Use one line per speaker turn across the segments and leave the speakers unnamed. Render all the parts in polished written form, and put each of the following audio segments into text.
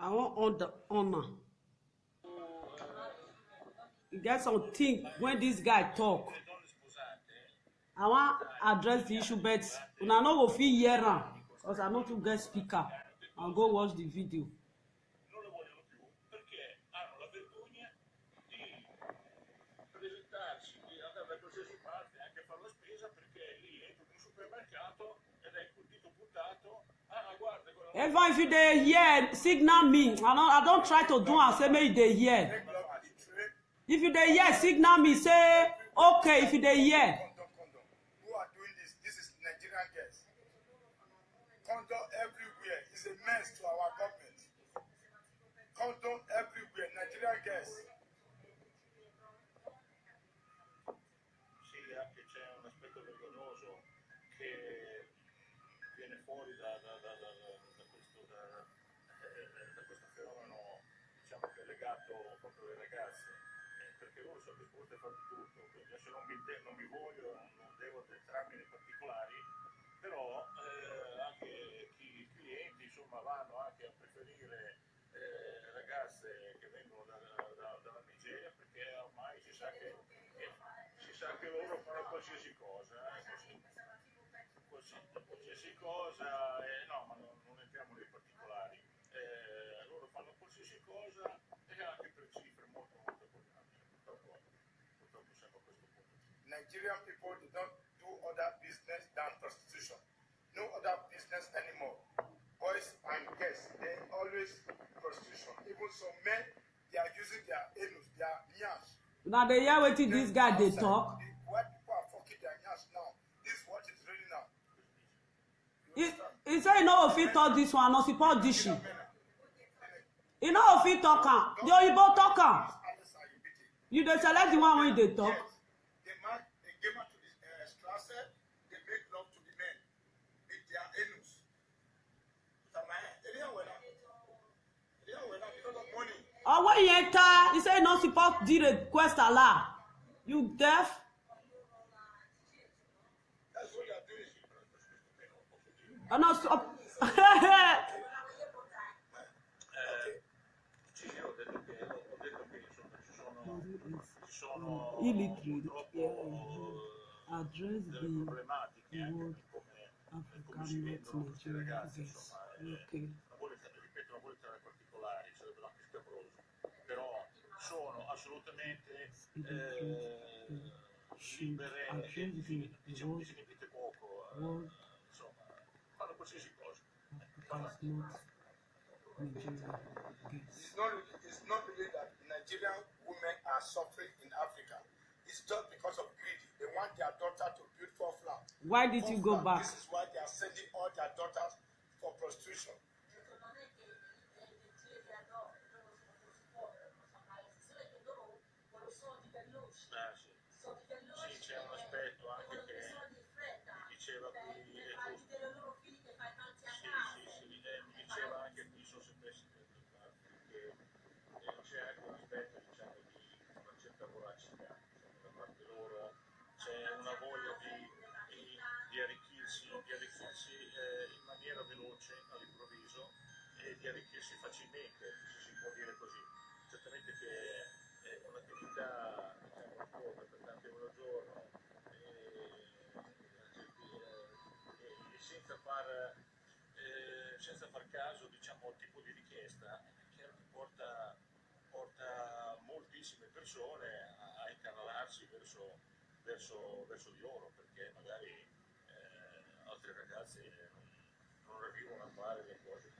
I want honor. You get something when this guy talk. I want address the issue, but una no go fit hear am because I no too get speaker. I'll go watch the video.
Non lo vogliono più perché hanno la vergogna di presentarsi, di andare da qualsiasi parte, anche a fare la spesa, perché lì entro in un supermercato ed è col dito puntato. Ah, guarda,
Even if you dey hear, signal me. I don't try to do am say make you dey hear. If you dey hear, signal me. Say okay. If you dey hear.
Who are doing this? This is Nigerian girls. Condom everywhere is a mess to our government. Condom everywhere, Nigerian girls.
sì, anche c'è un aspetto vergognoso che viene fuori da questo fenomeno, diciamo, che è legato proprio alle ragazze, perché loro sono disposte a fare tutto. Quindi adesso non mi voglio, non devo entrarmi nei particolari, però anche i clienti, insomma, vanno anche a preferire ragazze che vengono dalla Nigeria, perché ormai si sa che loro fanno qualsiasi cosa, qualsiasi cosa, no, ma non entriamo nei particolari, loro fanno qualsiasi cosa e anche per cifre molto molto importanti. Purtroppo siamo a questo punto.
Nigerian people, they don't do other business than prostitution. No other business anymore. Boys and girls, they always prostitution. Even some men, they are using their anus, their nyash.
Now dey hear wetin this guy dey talk.
Why people are fucking their nyash now? This is what is really now.
He say he no go fit talk this one, no support this shit. He no go fit talk am. The oyibo talk am. You dey select the one wey you dey talk.
Yes. They came out to the Strasse, they make love to the men with their anus. Because of money.
Or when he enter, he say he no support the request Allah. You deaf?
That's what you are doing.
I no stop.
Sì, ho detto che insomma ci sono
Illiterate.
purtroppo
Address
delle
the
problematiche anche
word
come si
African
vendono
not
questi
Nigerian
ragazzi,
girls.
insomma,
Okay.
ripeto, non voglio entrare nei particolari, sarebbe anche scabroso, però sono assolutamente libere, diciamo, si limite poco, insomma, fanno qualsiasi cosa.
Africans not Nigerian girls.
It's not really that Nigerian women are suffering in Africa. It's just because of greed. They want their daughter to build for flat.
Why did you go back?
This is why they are sending all their daughters for prostitution.
Sì, c'è un aspetto anche che diceva qui, mi diceva anche qui, sono sempre che c'è anche un aspetto, diciamo, di una certa voracità, diciamo, da parte loro, c'è una voglia di arricchirsi in maniera veloce all'improvviso e di arricchirsi facilmente, se si può dire così. Certamente che è un'attività, diciamo, rapporta per tante ore al giorno e senza far caso, diciamo, al tipo di richiesta, è chiaro che porta moltissime persone a incanalarsi verso di loro, perché magari altre ragazze non arrivano a fare le cose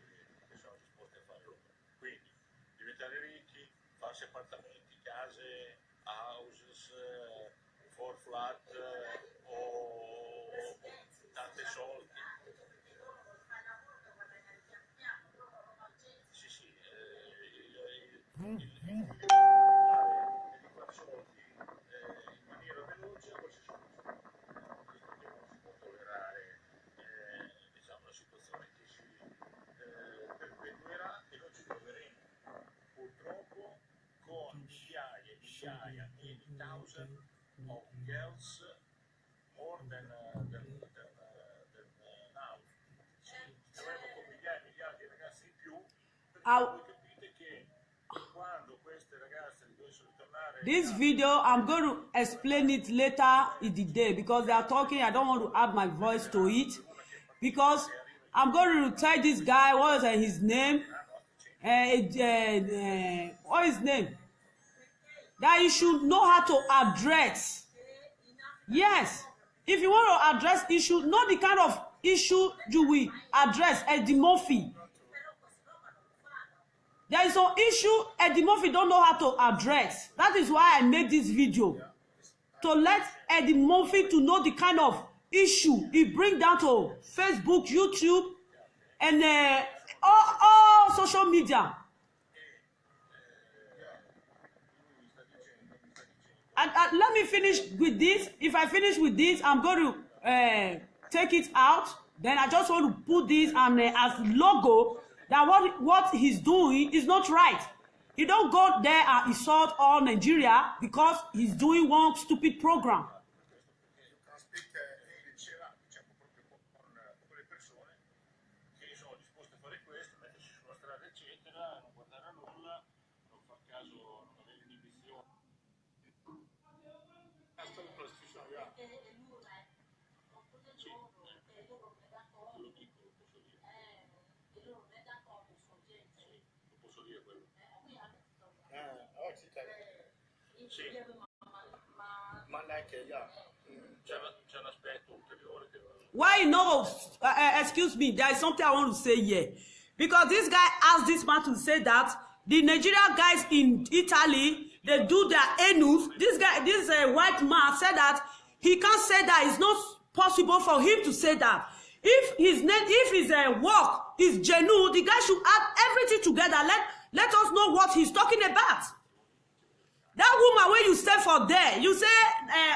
che sono disposte a fare loro. Quindi diventare ricchi, farsi appartamenti, case, houses, for flat o tanti soldi. Sì, sì, di fare soldi in maniera veloce, qualsiasi cosa. Questo che non si può tollerare, diciamo, una situazione che si perpetuerà e noi ci troveremo purtroppo con migliaia, many thousand of girls more than now. Ci troveremo con migliaia e migliaia di ragazzi in più, perché voi capite
This video, I'm going to explain it later in the day because they are talking. I don't want to add my voice to it because I'm going to tell this guy what is his name. What is his name? That you should know how to address. Yes, if you want to address issue, know the kind of issue you will address. Eddie Murphy. There is some issue Eddie Murphy don't know how to address. That is why I made this video. To let Eddie Murphy to know the kind of issue he bring down to Facebook, YouTube, and all social media. And let me finish with this. If I finish with this, I'm going to take it out. Then I just want to put this as logo that what he's doing is not right. He don't go there and insult all Nigeria because he's doing one stupid program. Why no? Excuse me, there is something I want to say here. Because this guy asked this man to say that the Nigerian guys in Italy, they do their anus. This white man said that he can't say that. It's not possible for him to say that. If his work is genuine, the guy should add everything together. Let us know what he's talking about. That woman where you stay for there, you say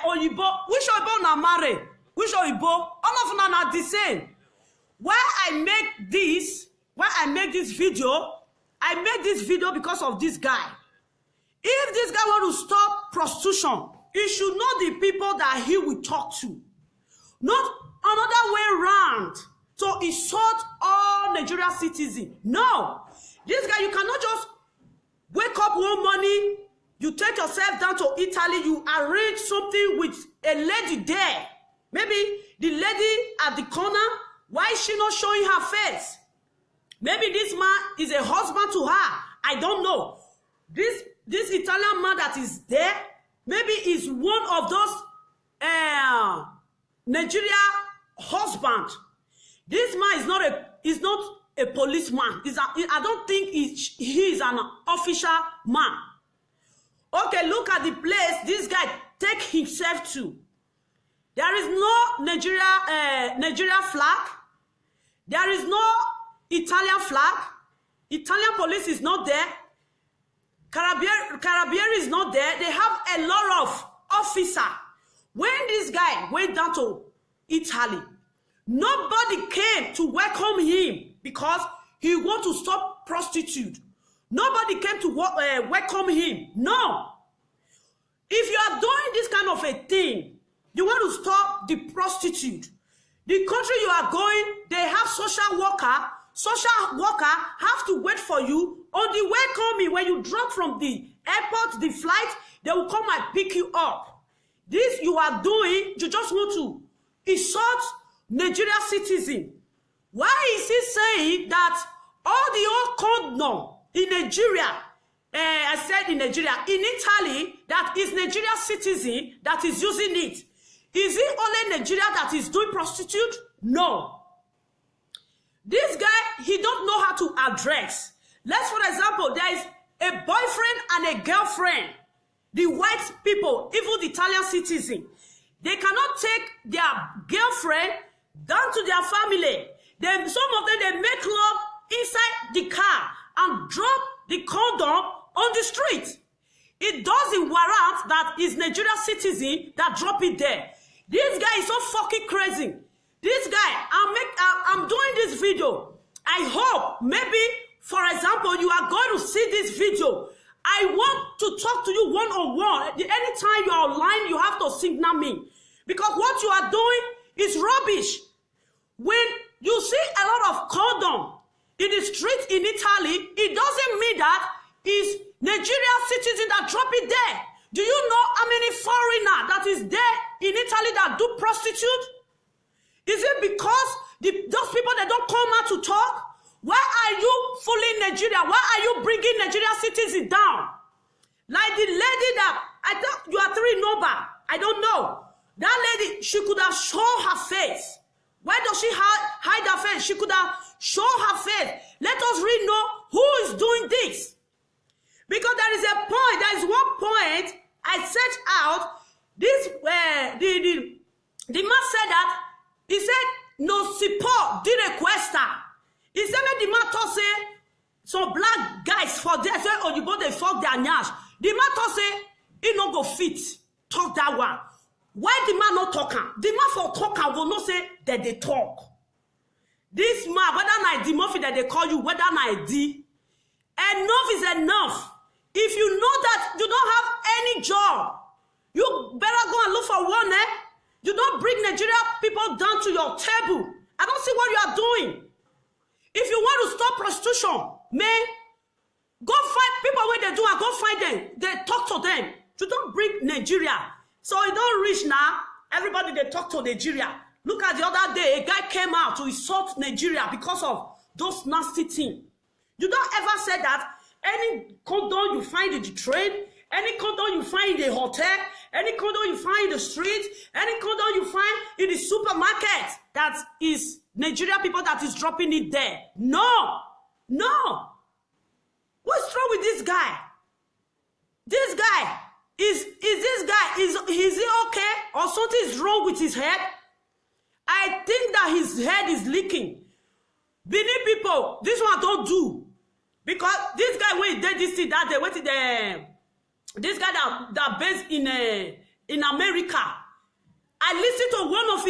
Oyibo, which Oyibo na marry? Which Oyibo? All of them are the same. Why I make this video, I made this video because of this guy. If this guy want to stop prostitution, he should know the people that he will talk to. Not another way around to insult all Nigerian citizens. No. This guy, you cannot just wake up one morning, you take yourself down to Italy, you arrange something with a lady there. Maybe the lady at the corner, why is she not showing her face? Maybe this man is a husband to her. I don't know. This Italian man that is there, maybe is one of those Nigeria husband. This man is not a policeman. I don't think he is an official man. Okay, look at the place this guy take himself to. There is no Nigeria flag. There is no Italian flag. Italian police is not there. Carabinieri is not there. They have a lot of officers. When this guy went down to Italy, nobody came to welcome him because he want to stop prostitute. Nobody came to welcome him. No. If you are doing this kind of a thing, you want to stop the prostitute. The country you are going, they have social worker. Social worker have to wait for you. On the way coming, when you drop from the airport, the flight, they will come and pick you up. This you are doing, you just want to insult Nigeria citizen. Why is he saying that all the old condom in Nigeria, I said in Nigeria, in Italy, that is Nigeria citizen that is using it? Is it only Nigeria that is doing prostitute? No. This guy, he don't know how to address. Let's, for example, there is a boyfriend and a girlfriend. The white people, even the Italian citizen, they cannot take their girlfriend down to their family. Then some of them, they make love inside the car and drop the condom on the street. It doesn't warrant that is Nigeria citizen that drop it there. This guy is so fucking crazy. This guy, I'm doing this video. I hope maybe, for example, you are going to see this video. I want to talk to you one-on-one. Anytime you are online, you have to signal me. Because what you are doing is rubbish. When you see a lot of condom in the street in Italy, it doesn't mean that is Nigeria citizen that drop it there. Do you know how many foreigner that is there in Italy that do prostitute? Is it because those people that don't come out to talk? Why are you fooling Nigeria? Why are you bringing Nigeria citizens down? Like the lady that, I thought you are 3 number. I don't know. That lady, she could have shown her face. Why does she hide her face? She could have shown her face. Let us really know who is doing this. Because there is a point, there is one point I set out. This, the man said that, he said, no support, did request her. He said, when the man talk say, some black guys for there, say, oh, you both they fuck their nyash. The man talk say, he no go fit, talk that one. Why the man not talking? The man for talking will not say that they talk. This man, whether not the Murphy that they call you, whether not the, enough is enough. If you know that you don't have any job, you better go and look for one, eh? You don't bring Nigeria people down to your table. I don't see what you are doing. If you want to stop prostitution, man, go find people where they do and go find them. They talk to them. You don't bring Nigeria. So it don't reach now. Everybody, they talk to Nigeria. Look at the other day, a guy came out to insult Nigeria because of those nasty things. You don't ever say that any condom you find in the train, any condom you find in the hotel, any condom you find in the street, any condom you find in the supermarket, that is Nigeria people that is dropping it there. No. No. What's wrong with this guy? This guy, is this guy, is he okay? Or something is wrong with his head? I think that his head is leaking. Benin people, this one don't do. Because this guy, when he did this thing that day, what did this guy that based in America, I listened to one of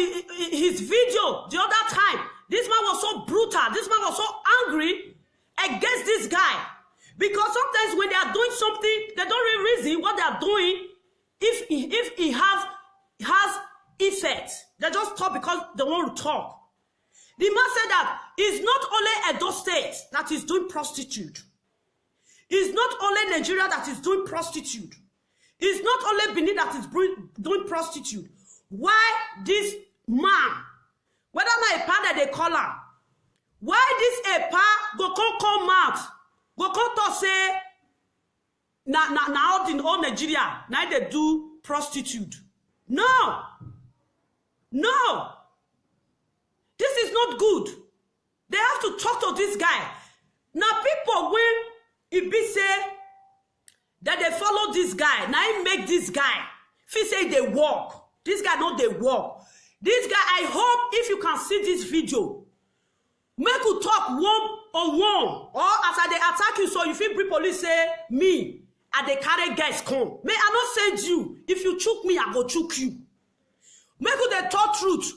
his video the other time. This man was so brutal. This man was so angry against this guy. Because sometimes when they are doing something, they don't really reason what they are doing. If he has effect, they just talk because they want to talk. The man said that it's not only Edo State that is doing prostitute. It's not only Nigeria that is doing prostitute. It's not only Benin that is doing prostitute. Why this man, whether not a part that they call her, why this a part go come out, go come to say, now in all Nigeria, now they do prostitute. No. No. This is not good. They have to talk to this guy. Now people, when it be say that they follow this guy, now he make this guy, if he say they walk, this guy know they walk. This guy, I hope if you can see this video, make you talk one-on-one, or after they attack you, so if you bring police say, me, and they carry guys come. May I not send you. If you choke me, I go choke you. Make you the talk truth.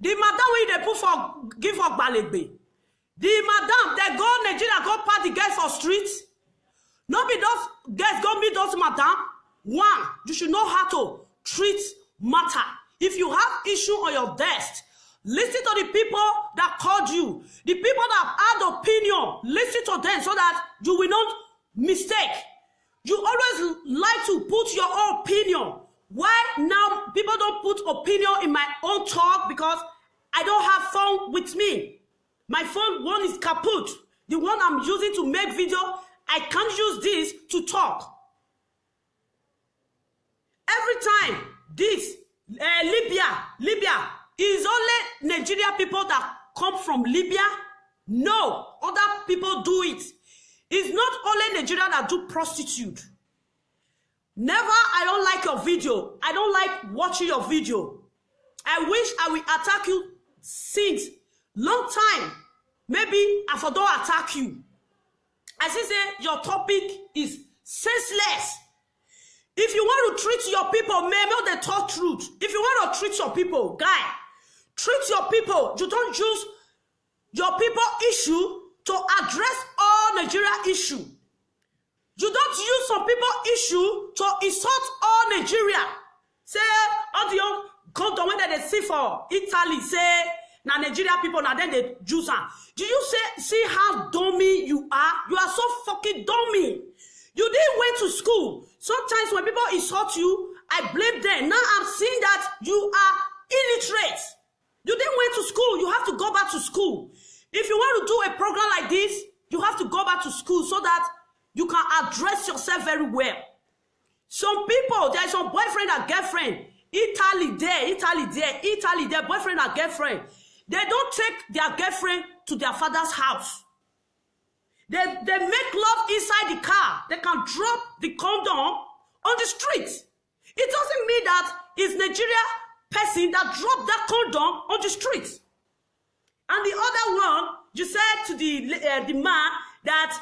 The madam wey they put for give for Gbalebe. The madam they go Nigeria go party guys for streets. No be those guys go meet those madam. One, you should know how to treat matter. If you have issue on your desk, listen to the people that called you. The people that have opinion, listen to them so that you will not mistake. You always like to put your own opinion. Why now people don't put opinion in my own talk? Because I don't have phone with me. My phone one is kaput. The one I'm using to make video, I can't use this to talk. Every time this Libya is only Nigeria people that come from Libya. No, other people do it. It's not only Nigeria that do prostitute. Never, I don't like your video. I don't like watching your video. I wish I will attack you since long time. Maybe I for don't attack you. I say your topic is senseless. If you want to treat your people, maybe they talk truth. If you want to treat your people, guy, treat your people. You don't use your people issue to address all Nigeria issue. You don't use some people issue to insult all Nigeria. Say, all the condom when they see for Italy, say, now Nigeria people, now then they use them. Do you see how dummy you are? You are so fucking dummy. You didn't went to school. Sometimes when people insult you, I blame them. Now I'm seeing that you are illiterate. You didn't went to school. You have to go back to school. If you want to do a program like this, you have to go back to school so that you can address yourself very well. Some people, there is some boyfriend and girlfriend. Italy there, boyfriend and girlfriend. They don't take their girlfriend to their father's house. They make love inside the car. They can drop the condom on the street. It doesn't mean that it's Nigeria person that dropped that condom on the street. And the other one, you said to the man that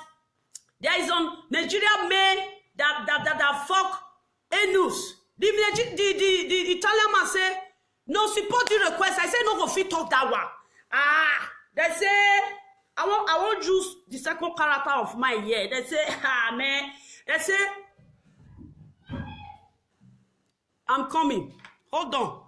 there is some Nigerian men that fuck anus. The Italian man say, no support the request. I say no go fit talk that one. They say I won't use the second character of my year. They say, man. They say, I'm coming. Hold on.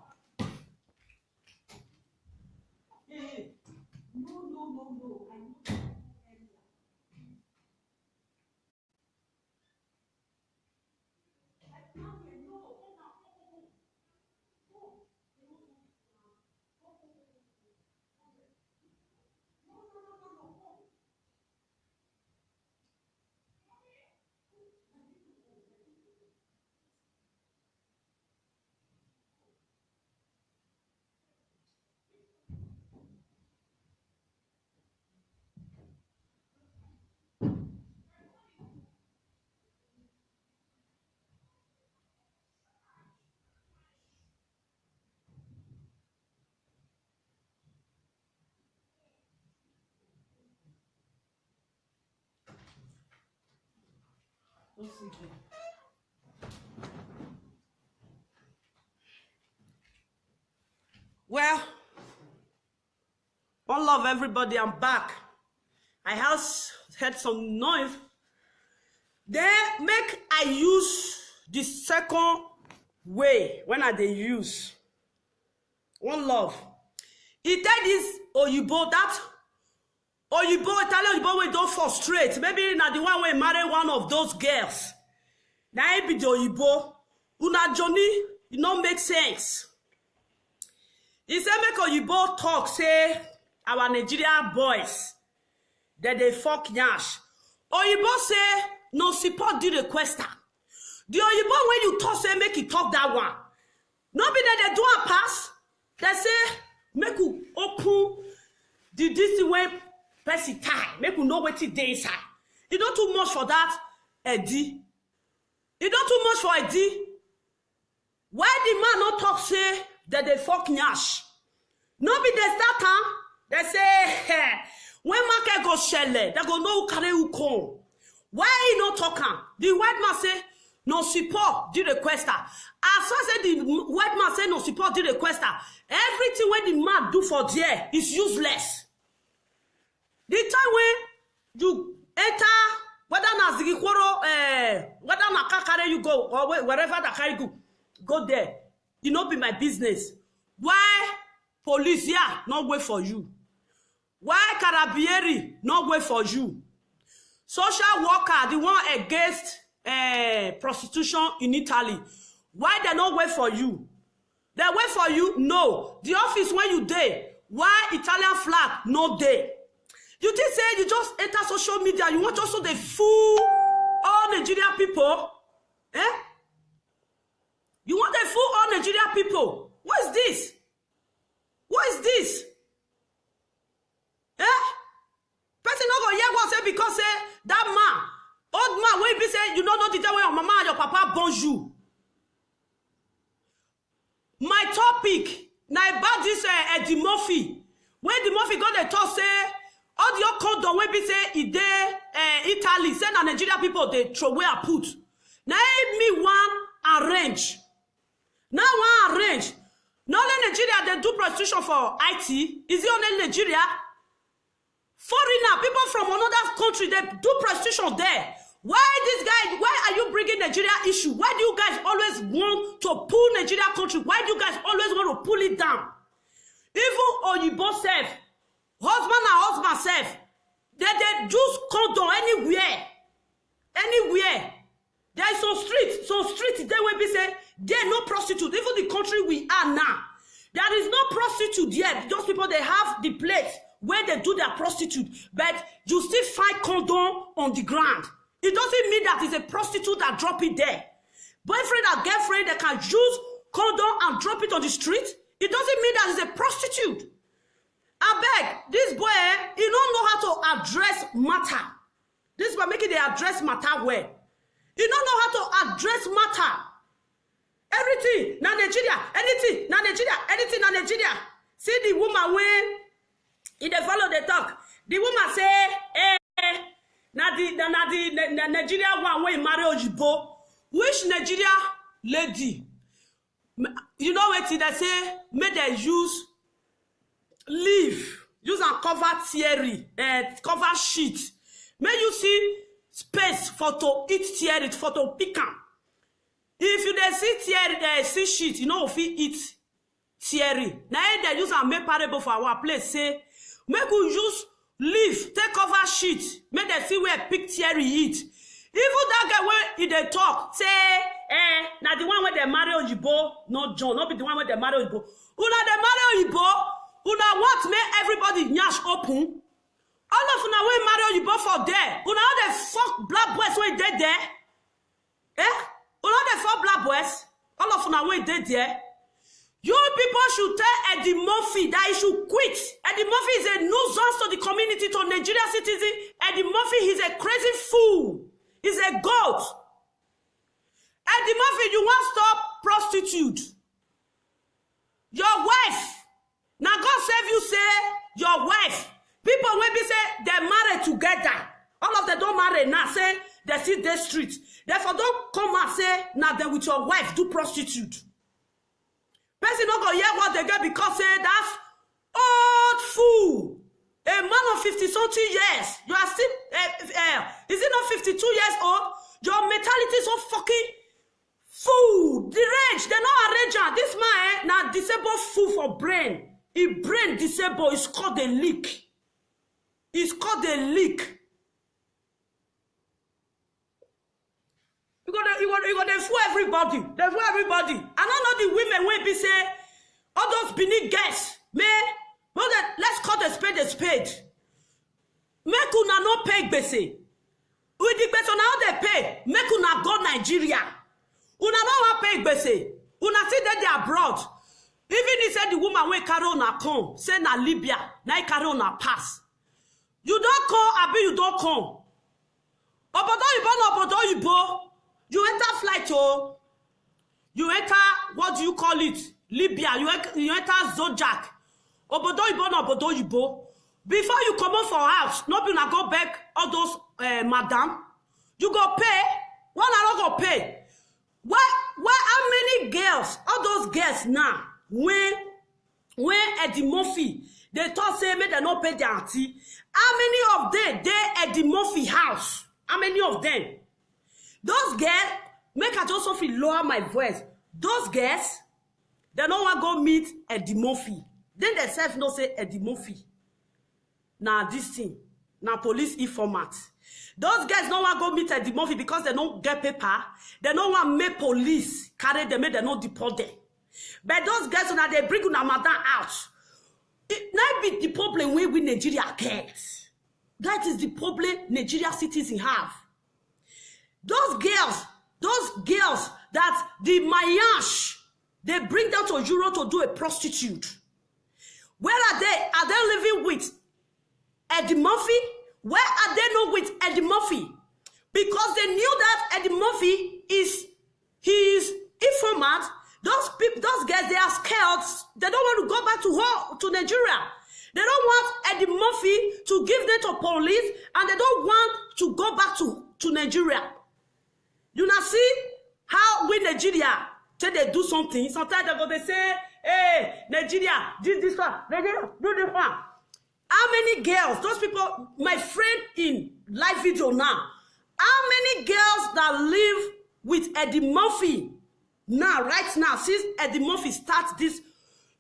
Well, one love everybody, I'm back. I have heard some noise. Then make I use the second way when I dey use. One love. He tell this Oyibo that Italian Oyibo wey don't frustrate. Maybe na the one wey marry one of those girls. Now it be the Oyibo. Una Johnny, it don't make sense. He say make Oyibo talk, say our Nigerian boys that they fuck nyash. Oyibo say no support the requester. The Oyibo when you talk say make it talk that one. No be that they do a pass. They say make you open the this way person tie. Make you know what it dey inside. It not too much for that Eddie. It not too much for Eddie. Why the man not talk say that they fuck nyash? No be the start they say hey, when market go shelle, they go know who carry who come. Why he not talking? The white man say no support the requester. As I said the white man say no support the requester. Everything when the man do for there is useless. The time when you enter, whether na Zigikoro, whether na Kakare you go, or wherever the carry go there. It not be my business. Why police here not wait for you? Why Carabieri not wait for you? Social worker, the one against prostitution in Italy, why they not wait for you? They wait for you? No. The office when you there, why Italian flag no there? You think say you just enter social media, you want also the fool all Nigerian people? Eh? You want to fool all Nigerian people? What is this? What is this? Eh? Person not go hear what say because say that man, old man, when he say you don't know the time when your mama and your papa bonjour. My topic now about this Eddie Murphy. When Eddie Murphy got the talk say all the condom when be say he dey Italy, say na Nigeria people they throw away a put. Now me one arrange. Now one arrange. Not only Nigeria they do prostitution for IT. Is it only Nigeria? Foreigner, people from another country, they do prostitution there. Why this guy? Why are you bringing Nigeria issue? Why do you guys always want to pull Nigeria country? Why do you guys always want to pull it down? Even Oyibo self, husband and husband self, they just condom anywhere. Anywhere. There is some street there will be say there no prostitute. Even the country we are now, there is no prostitute yet. Those people, they have the place where they do their prostitute, but you still find condom on the ground. It doesn't mean that it's a prostitute that drop it there. Boyfriend or girlfriend that can use condom and drop it on the street, it doesn't mean that it's a prostitute. I beg, this boy, he don't know how to address matter. This boy making the address matter well. He don't know how to address matter. Everything, na Nigeria, anything, na Nigeria, anything, na Nigeria. See the woman when he dey follow the talk. The woman say, na Nigeria one when he marry Ojibo. Which Nigeria lady? You know what they say? May they use leaf, use and cover theory, cover sheet. May you see space for to eat theory, for to pick am. If you dey see theory, see sheet, you know if you eat theory. Now they use and make parable for our place. Say, make we use leaf, take cover sheet, make they see where pick theory eat. Even that guy when he talk, say, now the one where they marry Ojibo, not John, not be the one where they marry Ojibo. Una they marry Ojibo, una what make everybody nyash open? All of una when marry Ojibo for there, una how they fuck black boys when they there? Una they fuck black boys, all of una when they there? You people should tell Eddie Murphy that he should quit. Eddie Murphy is a nuisance to the community, to Nigerian citizen. Eddie Murphy is a crazy fool. He's a goat. Eddie Murphy, you want to stop prostitute. Your wife. Now God save you, say, your wife. People when be say they married together. All of them don't marry now, say they see the street. Therefore, don't come and say, now they with your wife do prostitute. Person not gonna hear what they get because say that's old fool. A man of 50-something years, you are still, is it not 52 years old? Your mentality is so fucking fool. The range, they're not arranging. This man, now disabled fool for brain. If brain disabled, it's called a leak. It's called a leak. You got to fool everybody. They fool everybody. I don't know the women will be say, all those beneath guests, man. Well, let's call the spade a spade. Make una no pay gbese. With the gbese now they pay. Make una go Nigeria. Una no want pay gbese. Una see that they abroad. Even he said the woman when carry on a come, say na Libya, na carry on a pass. You don't come, abi you don't come. Obodo Yibo. You enter flight, oh. You enter, what do you call it? Libya. You enter Zodiac. Obodo Yibo. Before you come out for house, no be na go back all those madam. You go pay. One I not go pay. Why how many girls, all those girls now, when Eddie Murphy, they thought say make they not pay their auntie. How many of them they Eddie Murphy house? How many of them? Those girls, make I just feel lower my voice. Those girls, they don't want to go meet Eddie Murphy. Then they self no say Eddie Murphy. Now this thing, now police informant. Those guys don't want to go meet Eddie Murphy because they don't get paper. They don't want to make police carry them, they don't deport them. But those guys, now they bring una madam out. It might be the problem we Nigeria get. That is the problem Nigeria citizens have. Those girls that the Mayash, they bring them to Europe to do a prostitute. Where are they? Are they living with Eddie Murphy? Where are they not with Eddie Murphy? Because they knew that Eddie Murphy is his informant. Those people, those guys, they are scared. They don't want to go back to Nigeria. They don't want Eddie Murphy to give them to police, and they don't want to go back to Nigeria. You now see how we Nigeria say they do something. Sometimes they say, hey, Nigeria, this one, Nigeria, do this one. How many girls, those people, my friend in live video now, how many girls that live with Eddie Murphy now, right now, since Eddie Murphy starts this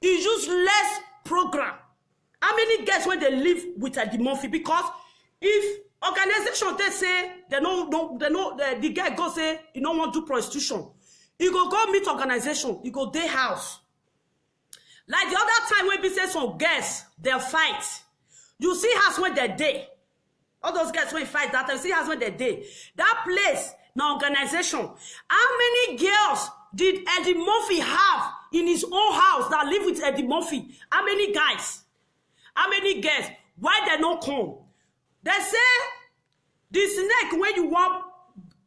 useless program? How many girls when they live with Eddie Murphy? Because If organization they say the guy go say he don't want to do prostitution, he go meet organization, he go day house. Like the other time when we say some girls they fight, you see house when they day. All those guys when fight that time, you see house when they day. That place, now organization. How many girls did Eddie Murphy have in his own house that live with Eddie Murphy? How many guys? How many girls? Why they not come? They say the snake when you want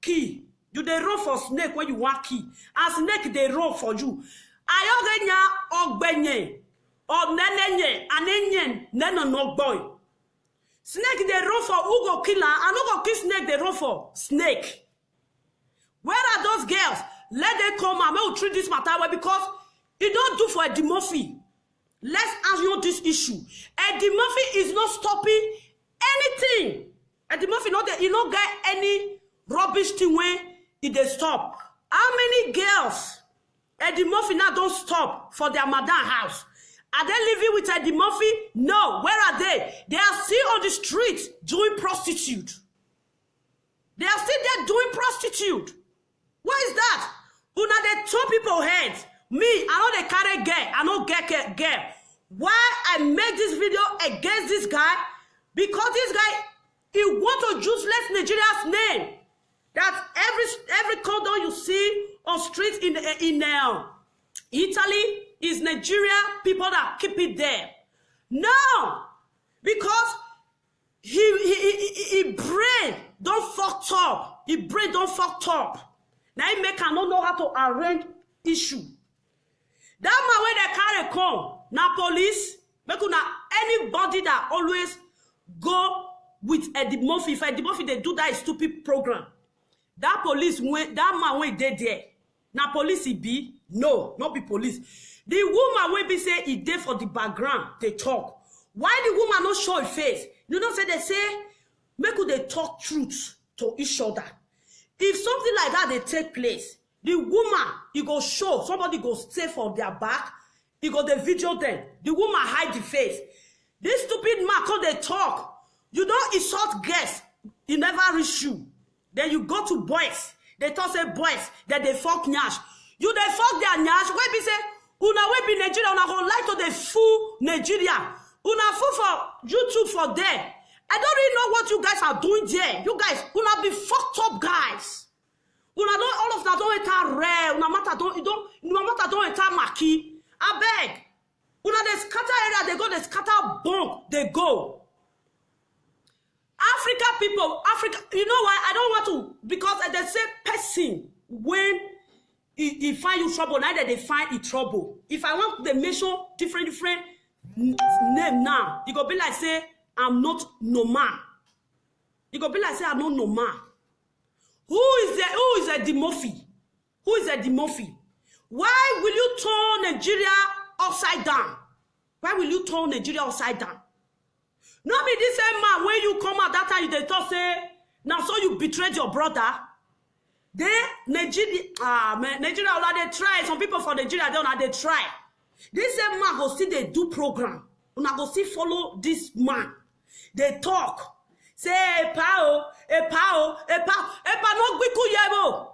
key, you they run for snake when you want key, and snake they run for you. Ayogenya ogbenye or nenenye anenye neno no boy. Snake they run for who go kill her, and who go kill snake they run for snake. Where are those girls? Let them come and we'll treat this matter well, because it don't do for Eddie Murphy. Let's answer this issue. Eddie Murphy is not stopping anything. Eddie Murphy he not get any rubbish thing when they stop. How many girls Eddie Murphy now don't stop for their madam house? Are they living with Eddie Murphy? No. Where are they? They are still on the street doing prostitute. They are still there doing prostitute. What is that? Una they turn people heads. Me, I know they carry girl. I know girl. Why I make this video against this guy? Because this guy, he want to useless Nigeria's name. That every condom you see on streets in Italy is Nigeria people that keep it there. No, because he brain don't fucked up. He brain don't fucked up. Now he make I don't know how to arrange issue. That man when they carry come, now police, make una anybody that always go with Eddie Murphy. If Eddie Murphy they do that stupid program, that police when that man when they there, now police he be no, not be police. The woman when be say he there for the background, they talk. Why the woman not show her face? You know say they say make they talk truth to each other. If something like that they take place, the woman, he go show, somebody go stay for their back, he go the video them. The woman hide the face. This stupid man, when they talk, you don't insult guests, he never reach you. Then you go to boys, they talk say boys, that they fuck nyash. You they fuck their nyash, where be say, una we be Nigeria, una go like to the full Nigeria. Una full for YouTube for there. I don't really know what you guys are doing there. You guys, una be fucked up guys. Una don't all of that don't enter rare. Una matter don't enter maki. I beg. Una they scatter area, they go, they scatter bunk, they go. Africa people, Africa, you know why? I don't want to, because they say person when he find you trouble, neither they find you trouble. If I want to mention different name now, you go be like say I'm not no man. You go be like say I'm not no man. Who is Eddie Murphy? Who is Eddie Murphy? Why will you turn Nigeria upside down? Why will you turn Nigeria upside down? Not be this same man when you come out that time they talk say now so you betrayed your brother. Nigeria they try. Some people for Nigeria they try. This same man go see they do program. Una go see follow this man. They talk. Say epa no gbiku yebo.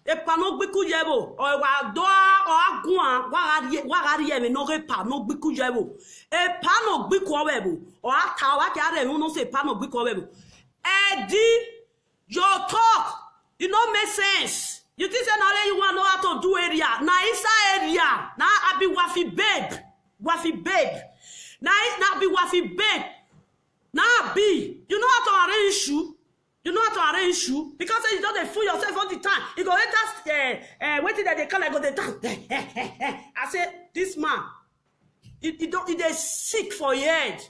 Epa no gbiku yebo. O wa do o agun wa gari eme no epa no gbiku yebo. Epa no gbiku webo. O ata wa ki are no say epa no gbiku webo. Eddie, your talk, it no make sense. You think say now you want know how to do area. Na inside area. Na I be wafi babe. Wafi babe. Na be wafi babe. Now be, you know how to arrange issue. You know how to arrange issue because you don't fool yourself all the time. You go enter waiting that they call like go the time. I said this man, it is sick for your head.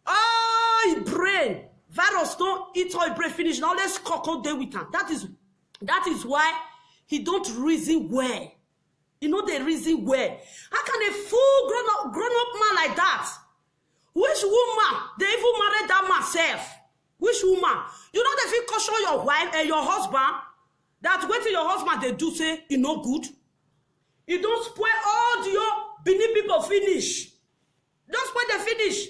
Oh, his brain virus don't eat all brain finish. Now let's cock all day with him. That is why he don't reason well. You know they reason well. How can a full grown up man like that? Which woman they even married that myself? Which woman? You know they feel caution your wife and your husband that wait till your husband they do say it no good. You don't spoil all your Benin people finish. Don't spoil the finish.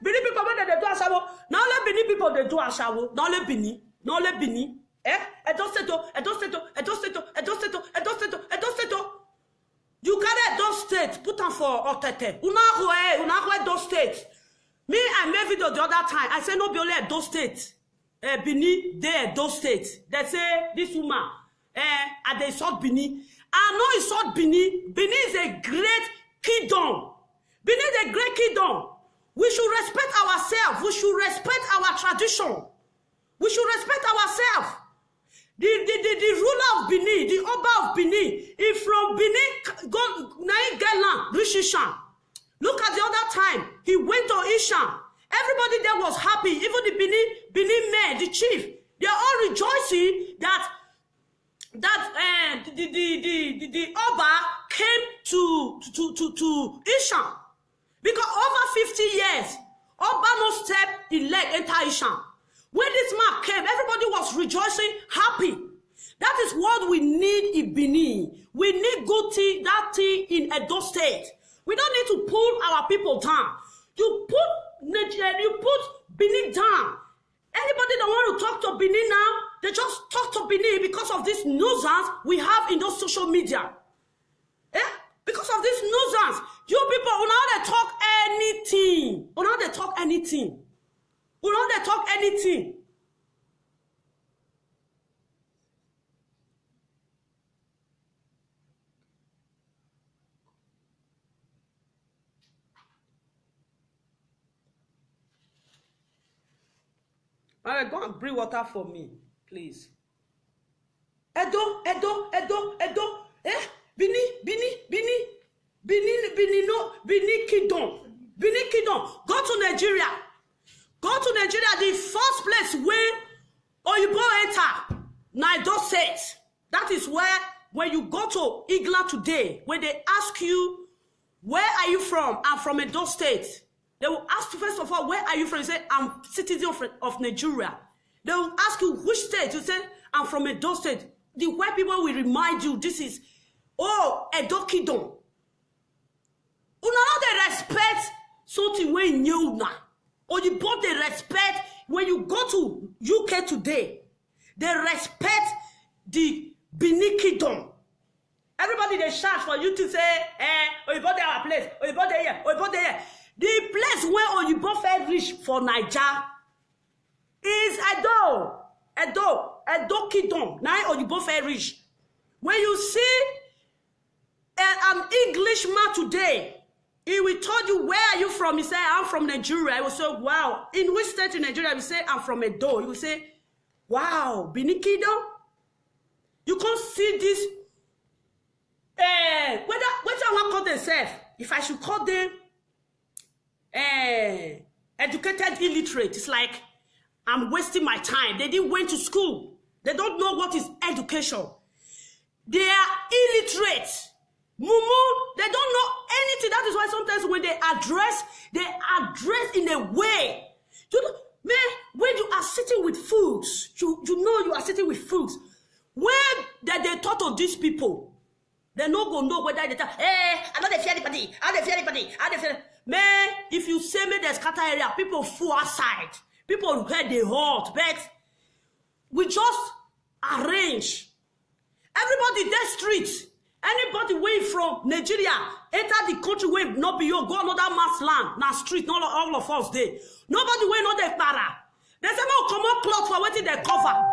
Benin people when they do ashawo. Now let Benin people they do ashawo. Now let Benin. Now let Benin. Edo State. You carry Edo State, put on for Otete. Una Edo State. Me, I made video the other time. I say no be only Edo State. Benin, they Edo State. They say this woman, and they sought Benin. I know it's sought Benin. Benin is a great kingdom. Benin is a great kingdom. We should respect ourselves. We should respect our tradition. We should respect ourselves. The ruler of Benin, the Oba of Benin, if from Benin go Naigaland, Rishishan. Look at the other time, he went to Ishan. Everybody there was happy, even the Benin men, the chief. They are all rejoicing that the Oba came to Ishan. Because over 50 years, Oba no step in leg enter Ishan. When this man came, everybody was rejoicing, happy. That is what we need in Benin. We need good thing, that thing in Edo State. We don't need to pull our people down. You put Benin down. Anybody that want to talk to Benin now, they just talk to Benin because of this nuisance we have in those social media. Because of this nuisance, you people will not talk anything. Will not talk anything. Will not talk anything. All right, go and bring water for me, please. Edo. Benin Kingdom. Go to Nigeria. Go to Nigeria, the first place where Oyibo enter, Edo State. That is where, when you go to England today, when they ask you, where are you from? I'm from Edo State. They will ask you, first of all, where are you from? You say, I'm citizen of Nigeria. They will ask you, which state? You say, I'm from Edo State. The white people will remind you, this is, Edo Kingdom. You know they respect something when you now. Or you both they respect, when you go to UK today, they respect the Benin Kingdom. Everybody they shout for you to say, Oyibo dey our place, Oyibo dey here. The place where Oyibo first reach for Naija is Edo Kingdom. Now Oyibo first reach. When you see an Englishman today, he will tell you, where are you from? He say, I'm from Nigeria. He will say, wow. In which state in Nigeria? He will say, I'm from Edo. He will say, wow, Benin Kingdom? You can't see this. Whether I want to call themselves, if I should call them educated illiterate, it's like I'm wasting my time. They didn't went to school. They don't know what is education. They are illiterate. Mumu, they don't know anything. That is why sometimes when they address in a way. Man, when you are sitting with fools, you know you are sitting with fools. When they talk to these people, they not gonna know whether they tell, I don't fear anybody. Man, if you say me there's scatter area, people full outside. People head they hot, but we just arrange. Everybody that street. Anybody way from Nigeria, enter the country where not be you, go another man's land, now street, not all of us there. Nobody way not the para. They say no come on cloth for waiting they cover.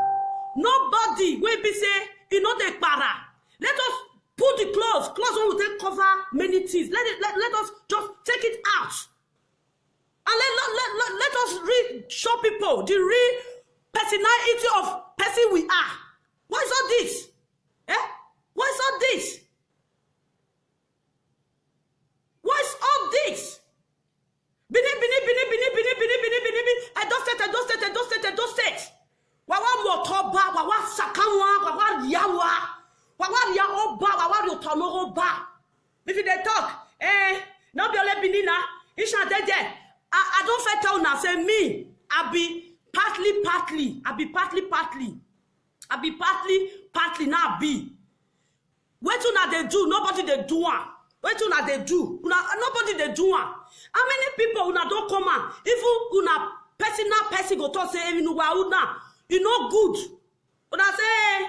Nobody will be say, you know the para. Let us put the clothes when we take cover many things. Let us just take it out. And let us show people the real personality of person we are. What is all this? What is all this? What is all this? Benin. Edo State. Wawa motoba, wawa sakanwa, wawa yawa, wawa ya oba, wawa yotono oba. If they talk, no be ole Benina, Isha deje. I don't fit tell now, say me, I be partly. I be partly now be. What una they do? Nobody they do one. What una they do? Nobody they do one. How many people una don't come out? Even una person go talk say even una, you know good. Una say,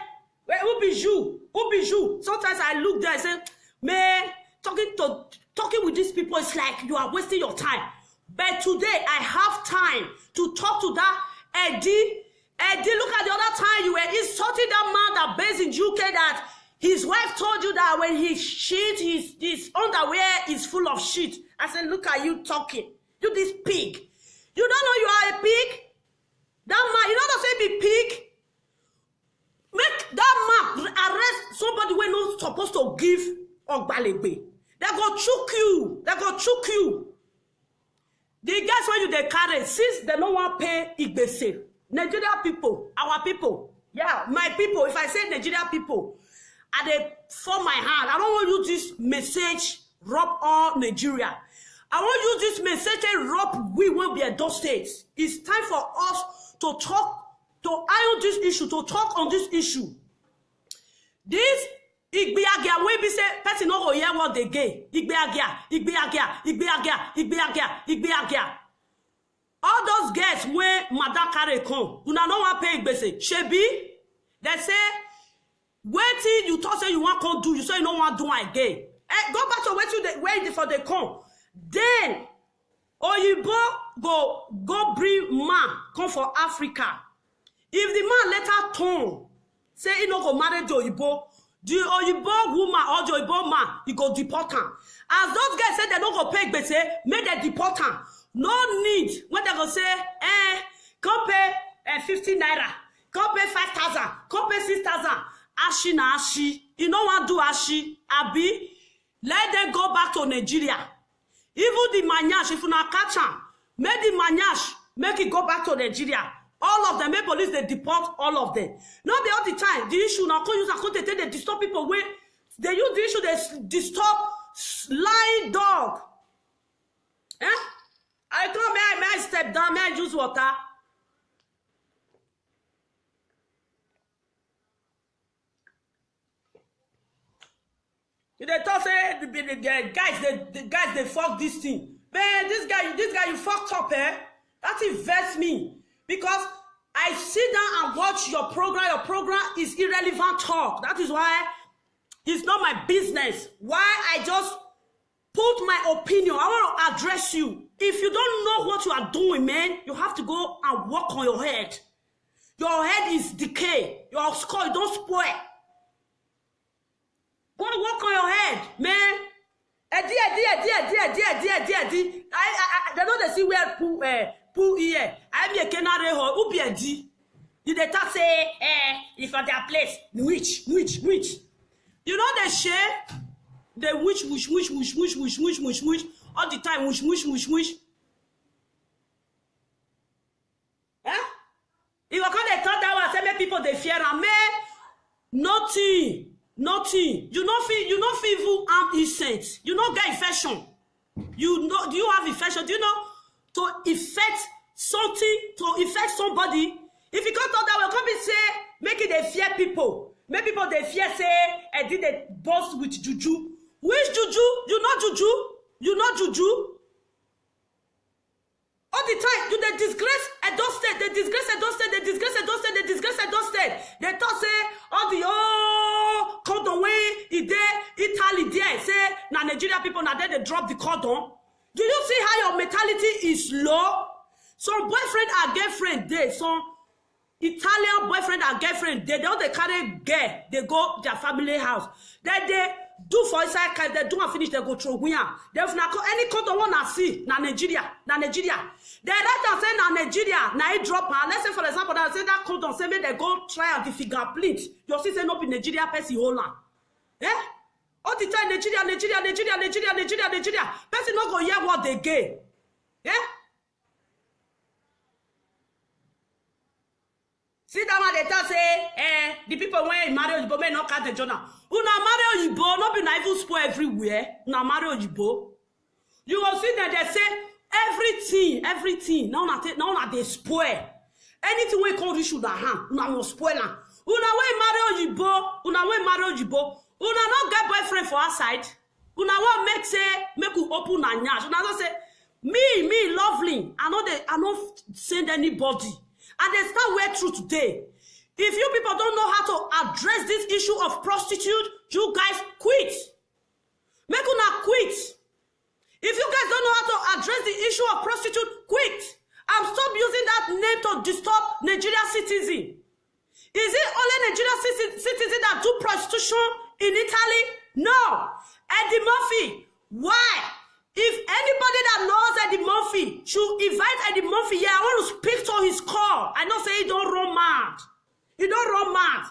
well, who be you? Who be you? Sometimes I look there and say, man, talking with these people is like you are wasting your time. But today I have time to talk to that Eddie. Eddie, look at the other time you were insulting that man that based in UK that his wife told you that when he shit, his underwear is full of shit. I said, look at you talking. You this pig. You don't know you are a pig? That man, you know what say be pig? Make that man arrest somebody when not supposed to give Ogbalebe. They go choke you. They go choke you. The guys when you they carry, since they don't want to pay Igbese. Nigeria people, our people, yeah, my people. If I say Nigeria people, and they for my hand, I don't want to use this message rub all Nigeria. I want to use this message rub we will be a those states. It's time for us to talk, to iron this issue, to talk on this issue. This Igbeagia wey be say person no go hear what they get. Igbeagia. All those girls where Madam carry come, you know want pay Igbese. Shebi, they say, wait till you talk say you want to do, you say you don't want to do again. Go back to wait for the come. Then, Oyibo go bring man come for Africa. If the man later turn, say he no go marry the Oyibo woman or the Oyibo man, he go deport him. As those guys say they don't go pay Igbese, make they deport him. No need when they go say, come pay 50 naira, come pay 5,000, come pay 6,000. Ashi na ashi. You know what do ashi? Abi, let them go back to Nigeria. Even the manyash, if you not catch them, make the manyash, make it go back to Nigeria. All of them, make police, they deport all of them. Not be all the time. The issue now, use a they disturb people where they use the issue, they disturb lying dog. Eh? I come here, may I step down, may I use water? They talk say the guys they fuck this thing. Man, this guy you fucked up, eh? That invests me because I sit down and watch your program. Your program is irrelevant talk. That is why it's not my business. Why I just put my opinion. I want to address you. If you don't know what you are doing, man, you have to go and work on your head. Your head is decay. Your skull don't spoil. Go to work on your head, man. They know they see where poo here. I be a canary hole. Who be a D? Did they talk say, if at their place, which? You know they share the wish, all the time, wish. Eh? If I can't talk that way, say people they fear and man, nothing. You not feel evil and innocent. You not get infection. You know, do you have infection? Do you know to affect something, to affect somebody? If you can't talk that way, come and say, make it they fear people. Make people they fear say, I did a boss with juju. Which juju? You not juju? You not juju? All the time, you they disgrace Edo State, they disgrace Edo State. They thought say, all the cordon way, Italy there, say, now Nigeria people, now they drop the cordon. Do you see how your mentality is low? Some boyfriend and girlfriend, some Italian boyfriend and girlfriend, they don't they carry girl, they go their family house. Then they do for inside, they do and finish, they go through here. There's not any cordon one I see, na Nigeria. They let us say na Nigeria, na it drop her. Let's say for example, that say that cordon, say they go try and the fingerprint. You see, say no be Nigeria person hold on. Eh? All the time Nigeria. Person not go hear what they get. Eh? See that one they tell say, the people when marry Oyibo may not catch the journal. Una marry Oyibo, not be na even spoil everywhere. Una marry Oyibo. You will see that they say everything. Now they spoil. Anything we can reach with the hand, una must spoil am. Una way marry Oyibo. Una not get boyfriend for outside. Una want make you open and nyash. Una don't say, Me, lovely. I don't send anybody. And they start where through today. If you people don't know how to address this issue of prostitute, you guys quit. Make una quit. If you guys don't know how to address the issue of prostitute, quit. And stop using that name to disturb Nigerian citizen. Is it only Nigerian citizen that do prostitution in Italy? No. Eddie Murphy. Why? If anybody that knows Eddie Murphy should invite Eddie Murphy, yeah, I want to speak to his call. I don't say he don't run mad. He don't run mad.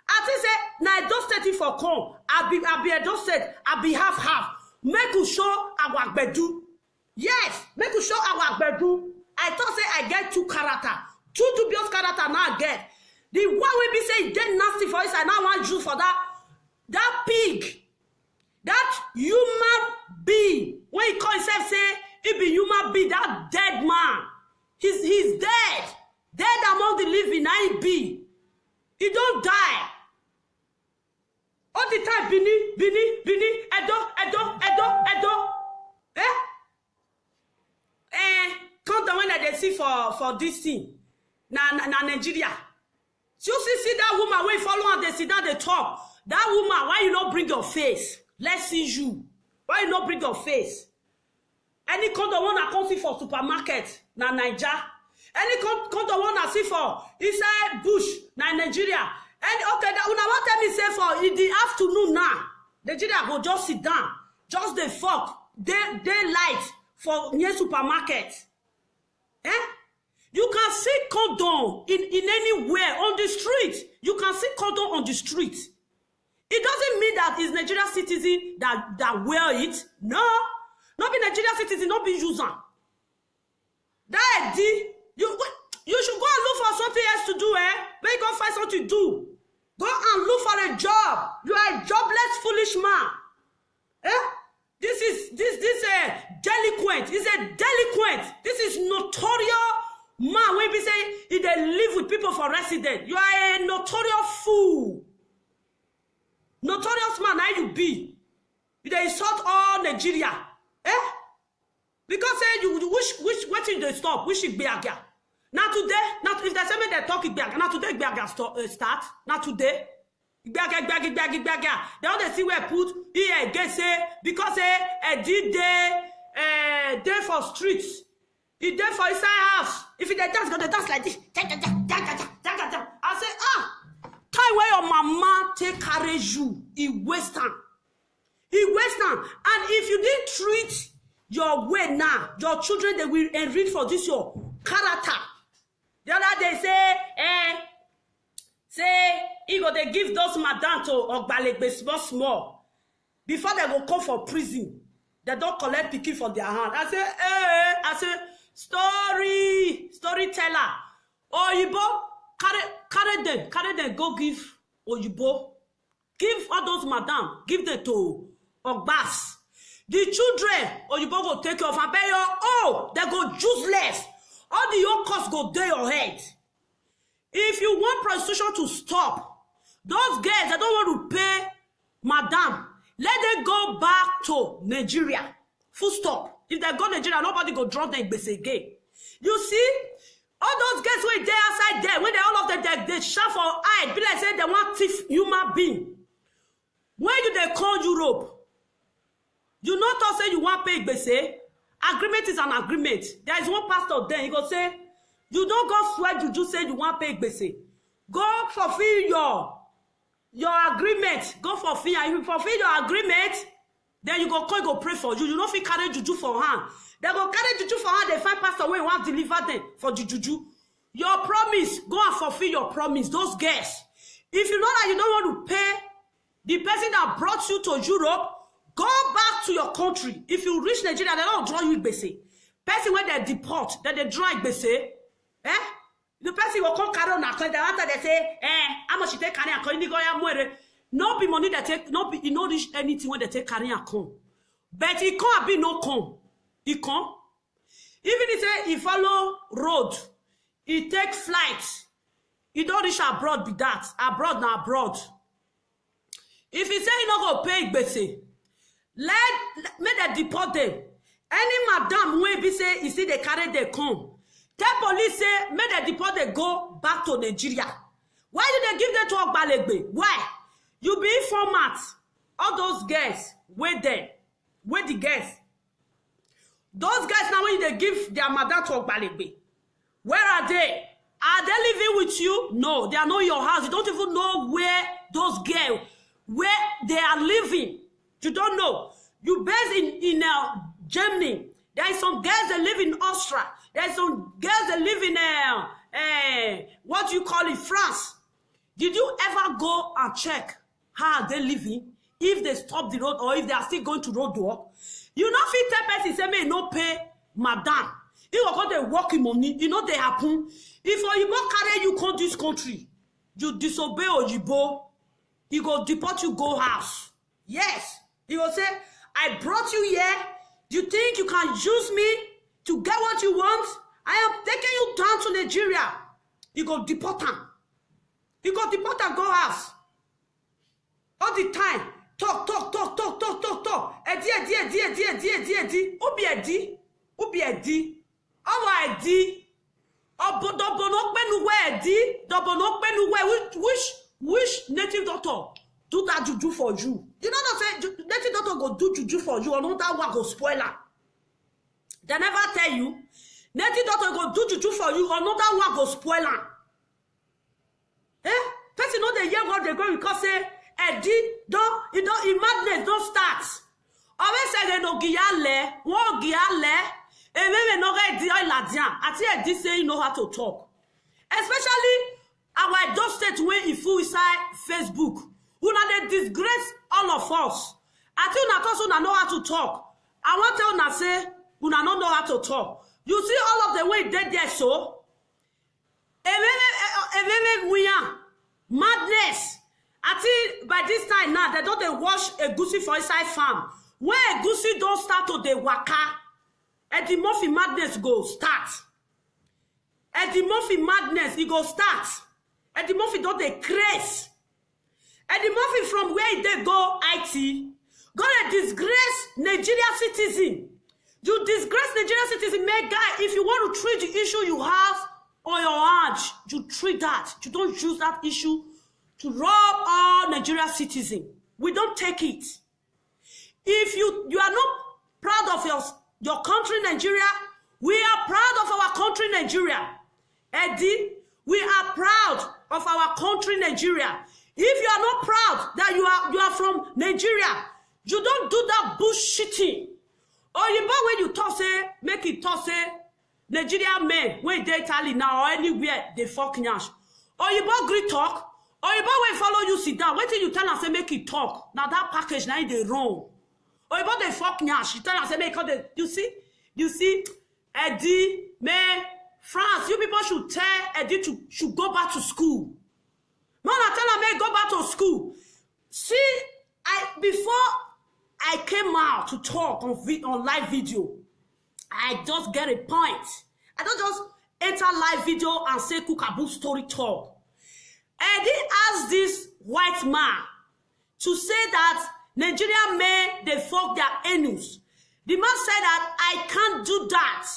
I think say, now I don't set it for come. I be a don't set. I be half. Make you show our bedu. Yes, make you show our bedu. I thought say I get 2 character. 2 dubious character now I get. The one will be say dead nasty for us. I now want you for that pig. That human being. When he call himself say he be human being, that dead man. He's dead. Dead among the living, now he be. He don't die. All the time, Bini, Edo. Come down when they see for this thing. Na Nigeria. You see that woman when you follow and they sit down the top. That woman, why you not bring your face? Let's see you. Why you not bring your face? Any kind of one I come see for supermarket, na Nigeria. Any kind of one I see for inside bush, na Nigeria. And okay, that una want tell me say for in the afternoon now, Nigeria go just sit down, just the fuck, daylight for near supermarket. You can see condom in anywhere on the street. You can see condom on the street. It doesn't mean that it's Nigerian citizen that wear it. No. Not be Nigerian citizen, not be user. That you should go and look for something else to do, Maybe go find something to do. Go and look for a job. You are a jobless, foolish man. This is delinquent. He's a delinquent. This is notorious man. When we say he they live with people for resident, you are a notorious fool. Notorious man, how you be? They insult all Nigeria. Because you wish what did they stop? Wish it be again. Now today, if there's something they talk it back, now today be again start. Now today. They don't see where put here again say because did they for streets. He there for inside house. If he dance, go dance like this. I say, time where your mama take carry you, he waste time. And if you didn't treat your way now, your children they will enrich for this your character. The other day say he go they give those madam to Ogbalegbe small. Before they go come for prison, they don't collect pikin for their hand. I say, storyteller. Oyibo, carry them, go give Oyibo. Give all those madam, give them to Ogbas. The children, Oyibo go take care of and pay your they go useless. All the your costs go down your head. If you want prostitution to stop, those girls that don't want to pay madam, let them go back to Nigeria. Full stop. If they go to Nigeria, nobody go drop them again. You see, all those girls who are there outside there, when they all of them they shout for eye, be like say they want thief human being. When you they call Europe, you not all say you want pay gbese. Agreement is an agreement. There is one pastor there. He go say, you don't go swear you say you want pay gbese. Go fulfill your agreement. Go fulfill. If you fulfill your agreement, then you go call, go pray for you. You don't feel carry juju for hand. They go carry juju for hand. They find pastor when you want to deliver them for juju. Your promise, go and fulfill your promise. Those girls. If you know that you don't want to pay the person that brought you to Europe, go back to your country. If you reach Nigeria, they don't draw you gbese. Person when they deport, then they draw gbese. The person will come carry on account. After they say, how much you take carry account? No be money they take, no be, you no reach anything when they take carry account. But it can't be no come. It can't. Even if say he follow road, he take flight. He don't reach abroad be that. Abroad na abroad. If he say he not go pay gbese, make them deport them. Any madam wey be say you see they carry they come. Tell police say make they deport they go back to Nigeria. Why do they give them to Ogbalegbe? Why? You be informat. All those girls, wait there. Wait the girls. Those guys now when they give their madam to Ogbalegbe, where are they? Are they living with you? No, they are not in your house. You don't even know where those girls, where they are living. You don't know. You based in Germany. There is some girls that live in Austria. There is some girls that live in what do you call it, France. Did you ever go and check how are they living? If they stop the road or if they are still going to road work? You know, fit tell person say may no pay madam. If you go they work in money, you know they happen. If Oyibo carry you come this country, you disobey Oyibo, he go deport you go house. Yes. He will say, I brought you here. Do you think you can use me to get what you want? I am taking you down to Nigeria. You go deport him. You go deport and go house. All the time. Talk. Edi. Ubi edi. Ubi edi. Awa edi. Dobonok benuwe edi. Dobonok benuwe. Which native doctor do that juju for you? You know what I'm saying? Native doctor go do juju for you, or not that one go spoil her. They never tell you. Native doctor go do juju for you, or not that one go spoil her. Person know the year what they go because say, in madness don't start. Always say they no giale, won giale, and maybe no get the oil ladian. I tell you, say you know how to talk. Especially our Edo State when if you inside Facebook, who now they disgrace all of us. I tell you not also know how to talk. I want to tell you say, who not know how to talk. You see all of the way they there so. Madness. I think by this time now, they don't they wash a goosey for inside farm. When a goosey don't start to the waka, and the Murphy madness go start. And the Murphy madness, it go start. And the Murphy don't they craze. And the Murphy from where they go IT, go to disgrace Nigeria citizen. You disgrace Nigeria citizen, make guy, if you want to treat the issue you have on your hand, you treat that. You don't use that issue to rob all Nigeria citizens. We don't take it. If you are not proud of your country, Nigeria, we are proud of our country, Nigeria. Eddie, we are proud of our country, Nigeria. If you are not proud that you are from Nigeria, you don't do that bullshitting. Or you when you talk say, make it talk say, Nigeria men, when they Italy now or anywhere, they fuck nyash. Or you agree talk, or you when follow you sit down, wait till you tell us say make it talk. Now that package now they wrong. Or you they fuck nyash, you tell us say make it, you see, Eddie, man, France, you people should tell Eddie should go back to school. Man, I tell her, man, go back to school. See, before I came out to talk on live video, I just get a point. I don't just enter live video and say Kukaboo story talk. Eddie asked this white man to say that Nigerian men, they fuck their anus. The man said that I can't do that.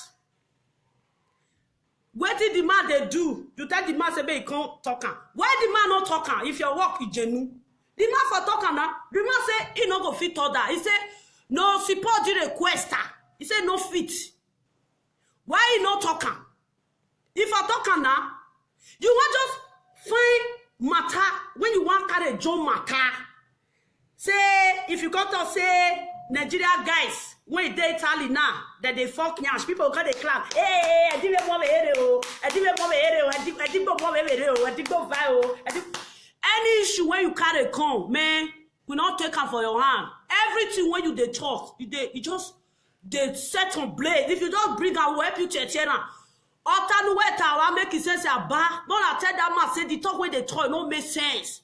What did the man they do? You tell the man say he can't talk. Why the man not talking? If your work is genuine, the man for talking now. The man say he no go fit all that. He say no support the requester. He say no fit. Why he not talking? If I talking now, you want just find matter when you want carry John matter. Say if you got to say Nigeria guys. When they Italy now that they fuck nyash, people got a clap. Hey, I didn't want any issue when you carry come, man, we not take her for your hand. Everything when you they talk, you just they set on blade. If you don't bring her, we'll help you to a chair. I'll make it sense. But I tell that man say the talk where they talk no make sense.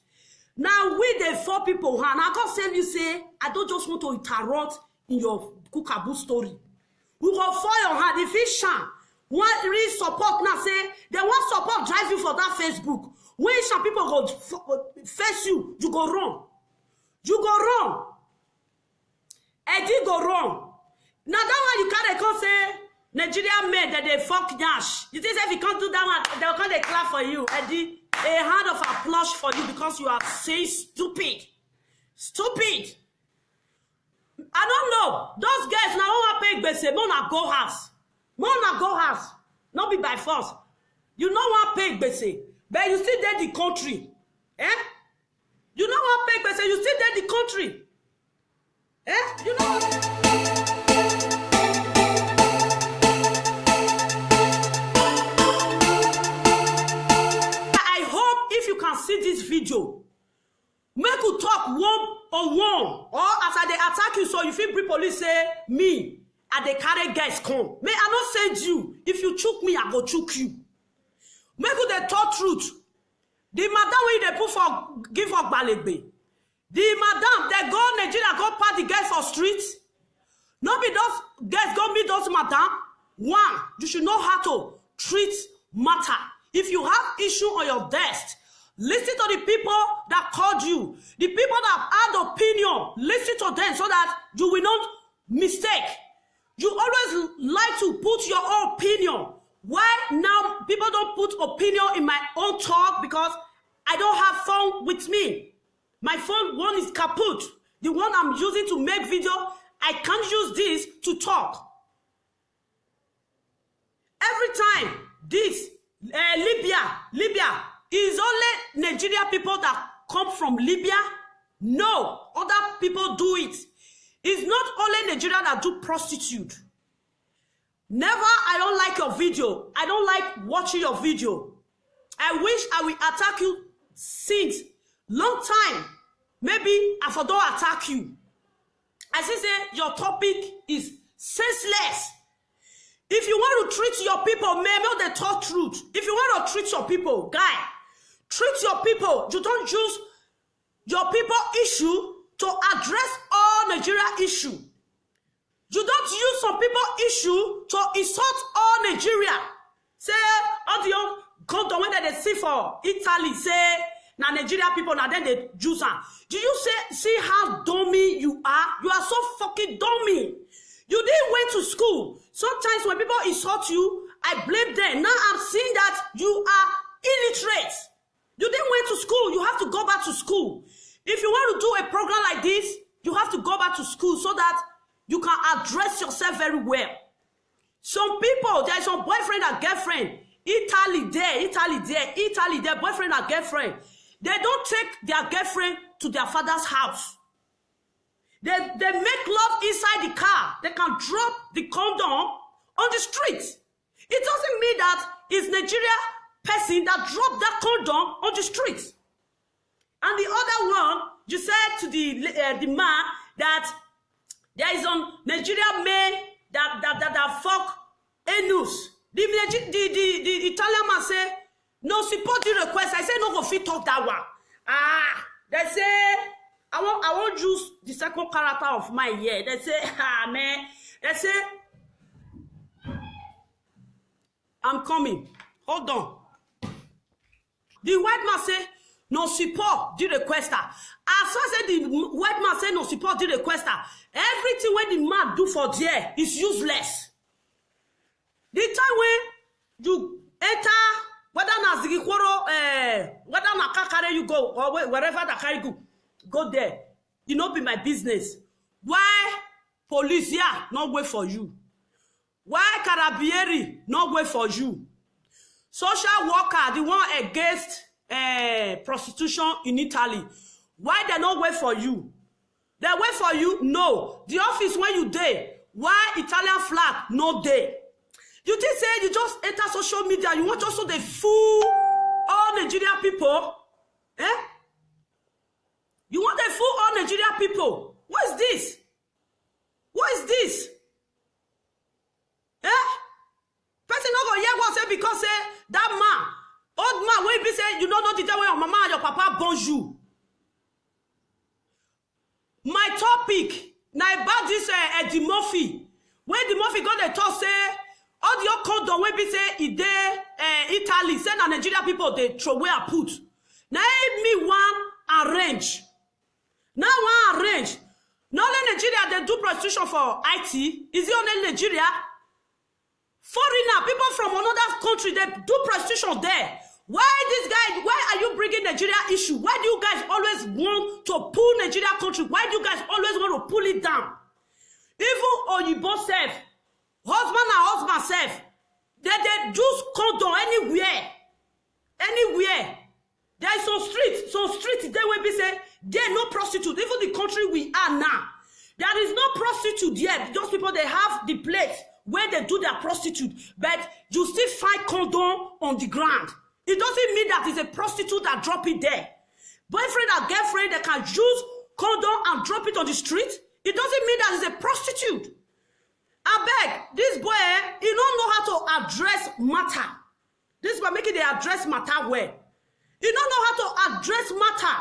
Now we the four people hand. I can't say you say I don't just want to interrupt in your Kukaboo story. We go for your hand. If it shine, want real support now say they want support drive you for that Facebook. When some people go face you, you go wrong. You go wrong. Eddie go wrong. Now that one you can't say Nigerian men that they fuck Nash. You think if you can't do that one, they'll come they clap for you. Eddie, a hand of applause for you because you are saying stupid. Stupid. I don't know. Those guys now want to pay gbese. Mona go house. Mona go house. Not be by force. You don't want to pay gbese. But you still there the country. Eh? You don't want to pay gbese. You still there the country. Eh? You know what? See this video, make you talk one-on-one, or as I dey attack you, so you feel bring police say me and they carry guys come. May I not send you. If you choke me, I go choke you. Make you the talk truth. The madam wey they put for give for Gbalegbe. The madam they go Nigeria go pass the guys for streets. No be those guys go meet those madam. One, you should know how to treat matter. If you have issue on your desk, listen to the people that called you. The people that have opinion, listen to them so that you will not mistake. You always like to put your own opinion. Why now people don't put opinion in my own talk? Because I don't have phone with me. My phone one is kaput. The one I'm using to make video, I can't use this to talk. Every time this Libya is only Nigeria people that come from Libya? No, other people do it. It's not only Nigeria that do prostitute. Never, I don't like your video. I don't like watching your video. I wish I will attack you since long time. Maybe I for don't attack you. I say your topic is senseless. If you want to treat your people, maybe they talk truth. If you want to treat your people, guy, treat your people. You don't use your people issue to address all Nigeria issue. You don't use some people issue to insult all Nigeria. Say, all the condom when they see for Italy, say, now Nigeria people, now then they use them. Do you see how dummy you are? You are so fucking dummy. You didn't went to school. Sometimes when people insult you, I blame them. Now I'm seeing that you are illiterate. You didn't went to school. You have to go back to school. If you want to do a program like this, you have to go back to school so that you can address yourself very well. Some people, there is some boyfriend and girlfriend. Italy there, boyfriend and girlfriend. They don't take their girlfriend to their father's house. They make love inside the car. They can drop the condom on the street. It doesn't mean that it's Nigeria person that dropped that condom on the street. And the other one, you said to the man that there is some Nigerian men that fuck anus. The Italian man say, no, support the request. I say, no, go fit talk that one. They say, I won't use the second character of my year. They say, man. They say, I'm coming. Hold on. The white man say, no support the requester. As I said, the white man say, no support the requester. Everything when the man do for there is useless. The time when you enter, whether na Zigikworo, whether na Kakare you go, or wherever the carry go there. It not be my business. Why police here not wait for you? Why Carabieri not wait for you? Social worker, the one against prostitution in Italy, why they not wait for you? They wait for you? No. The office where you there, why Italian flag no there? You think say you just enter social media, you want also the fool all Nigerian people? Eh? You want to fool all Nigerian people? What is this? What is this? Eh? Person not go hear what say because say that man, old man, when be say you don't know the time when your mama and your papa born you. My topic now about this Eddie Murphy. When Eddie Murphy got the talk say all the condom when be say he dey Italy, say na Nigeria people they throw away and put. Now me one arrange. Now one arrange. Not only Nigeria, they do prostitution for IT. Is it only Nigeria? Foreigner, people from another country, they do prostitution there. Why are you bringing Nigeria issue? Why do you guys always want to pull Nigeria country? Why do you guys always want to pull it down? Even Oyibo self, husband and husband self, they just condom anywhere. There is some street, they will be say, there no prostitute. Even the country we are now, there is no prostitute yet. Those people, they have the place where they do their prostitute, but you still find condom on the ground. It doesn't mean that it's a prostitute that drop it there. Boyfriend and girlfriend, they can use condom and drop it on the street. It doesn't mean that it's a prostitute. I beg, this boy, he don't know how to address matter. This boy making the address matter well. He don't know how to address matter.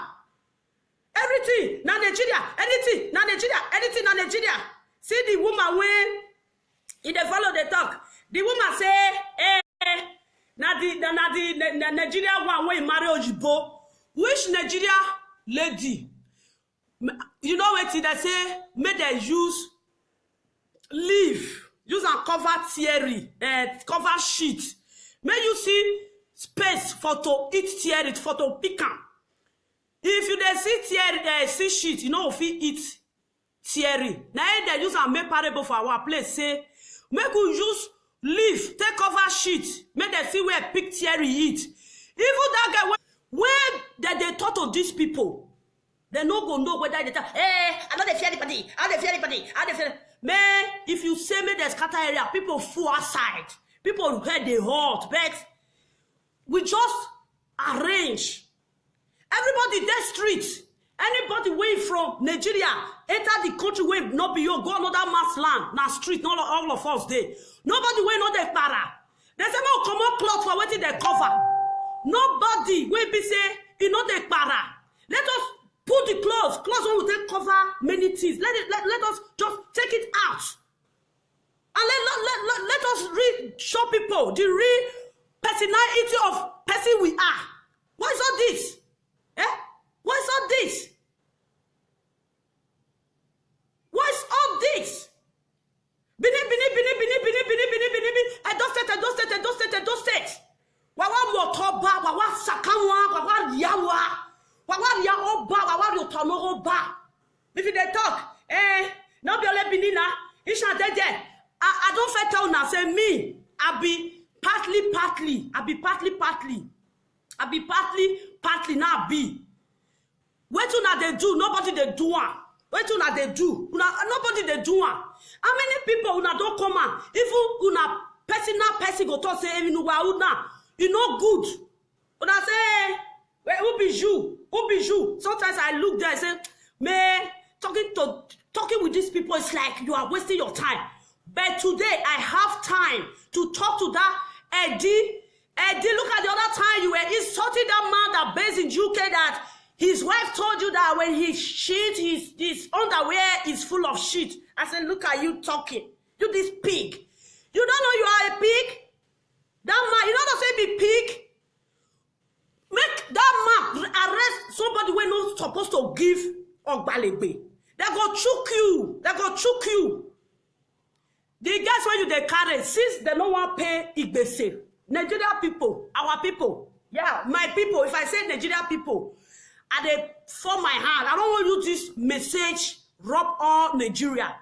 Everything, na Nigeria, anything, na Nigeria, anything, na Nigeria. See the woman when he dey follow the talk. The woman say, na the Nigeria one when he marry Ojibo. Which Nigeria lady? You know what they say? May they use leaf, use and cover theory, cover sheet. May you see space for to eat theory, for to pick am. If you dey see theory, see sheet, you know if you eat theory. Now they use and make parable for our place. Say, make we use leaf, take cover sheet, make them see where pick theory eat. Even that guy when they talk to these people, they no go know whether they tell, I don't fear anybody, I don't fear anybody, I don't fear. Man, if you say me there's scatter area, people full outside, people head they hot, but we just arrange. Everybody that street, anybody way from Nigeria, enter the country way not be you, go another mass land, now street, not all of us there. Nobody way not they para. They say, no, come on, cloth for waiting they cover. Nobody will be say, you know they para. Let us put the clothes will take cover many things. Let us just take it out. And let us show people the real personality of person we are. What is all this? What is all this? What is all this? Bini. I don't state. Wawa motoba, wawa sakanwa, wawa yawa, wawa ya oba, wawa yotono oba. If they talk, no be ole binina, isha deje. I don't fit tell now, say me, I be partly. I be partly now be. What una they do? Nobody they do one. What una they do? Nobody they do one. How many people una don't come on? If una person go talk say una, you know good. Una say, well, who be you? Sometimes I look there and say, man, talking with these people is like you are wasting your time. But today I have time to talk to that Eddie. Look at the other time you were insulting that man that based in UK that his wife told you that when he shit, his underwear is full of shit. I said, look at you talking. You this pig. You don't know you are a pig? That man, you know what I say be pig? Make that man arrest somebody when not supposed to give Ogbalebe. They go choke you. The guys when you they carry, since they don't want to pay Igbese. Nigeria people, our people, yeah, my people. If I say Nigeria people, and they for my hand, I don't want to use this message rub all Nigeria.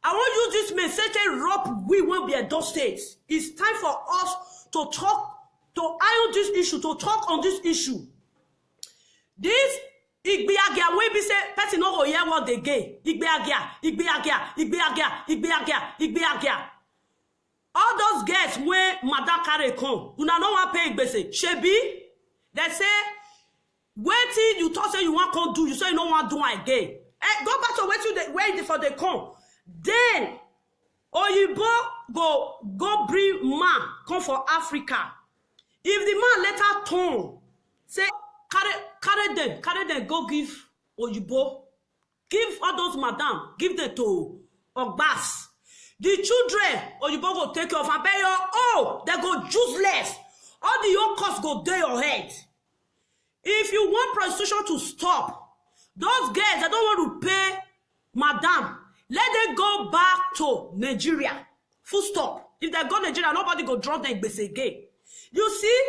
I want to use this message rub we will be a those states. It's time for us to talk, to iron this issue, to talk on this issue. This Igbiagia wey be say person no go hear what they get. Igbiagia. All those girls when Madam carry come, you know want pay Igbese. Shebi, they say, wait till you talk say you want to do, you say you don't want to do again. Go back to wait for the come. Then Oyibo go bring man come for Africa. If the man later turn, say carry them, go give Oyibo, give all those madam, give them to Ogbas. The children Oyibo go take care of and pay your they go useless. All the young costs go down your head. If you want prostitution to stop, those girls that don't want to pay madam, let them go back to Nigeria. Full stop. If they go to Nigeria, nobody go drop them again. You see,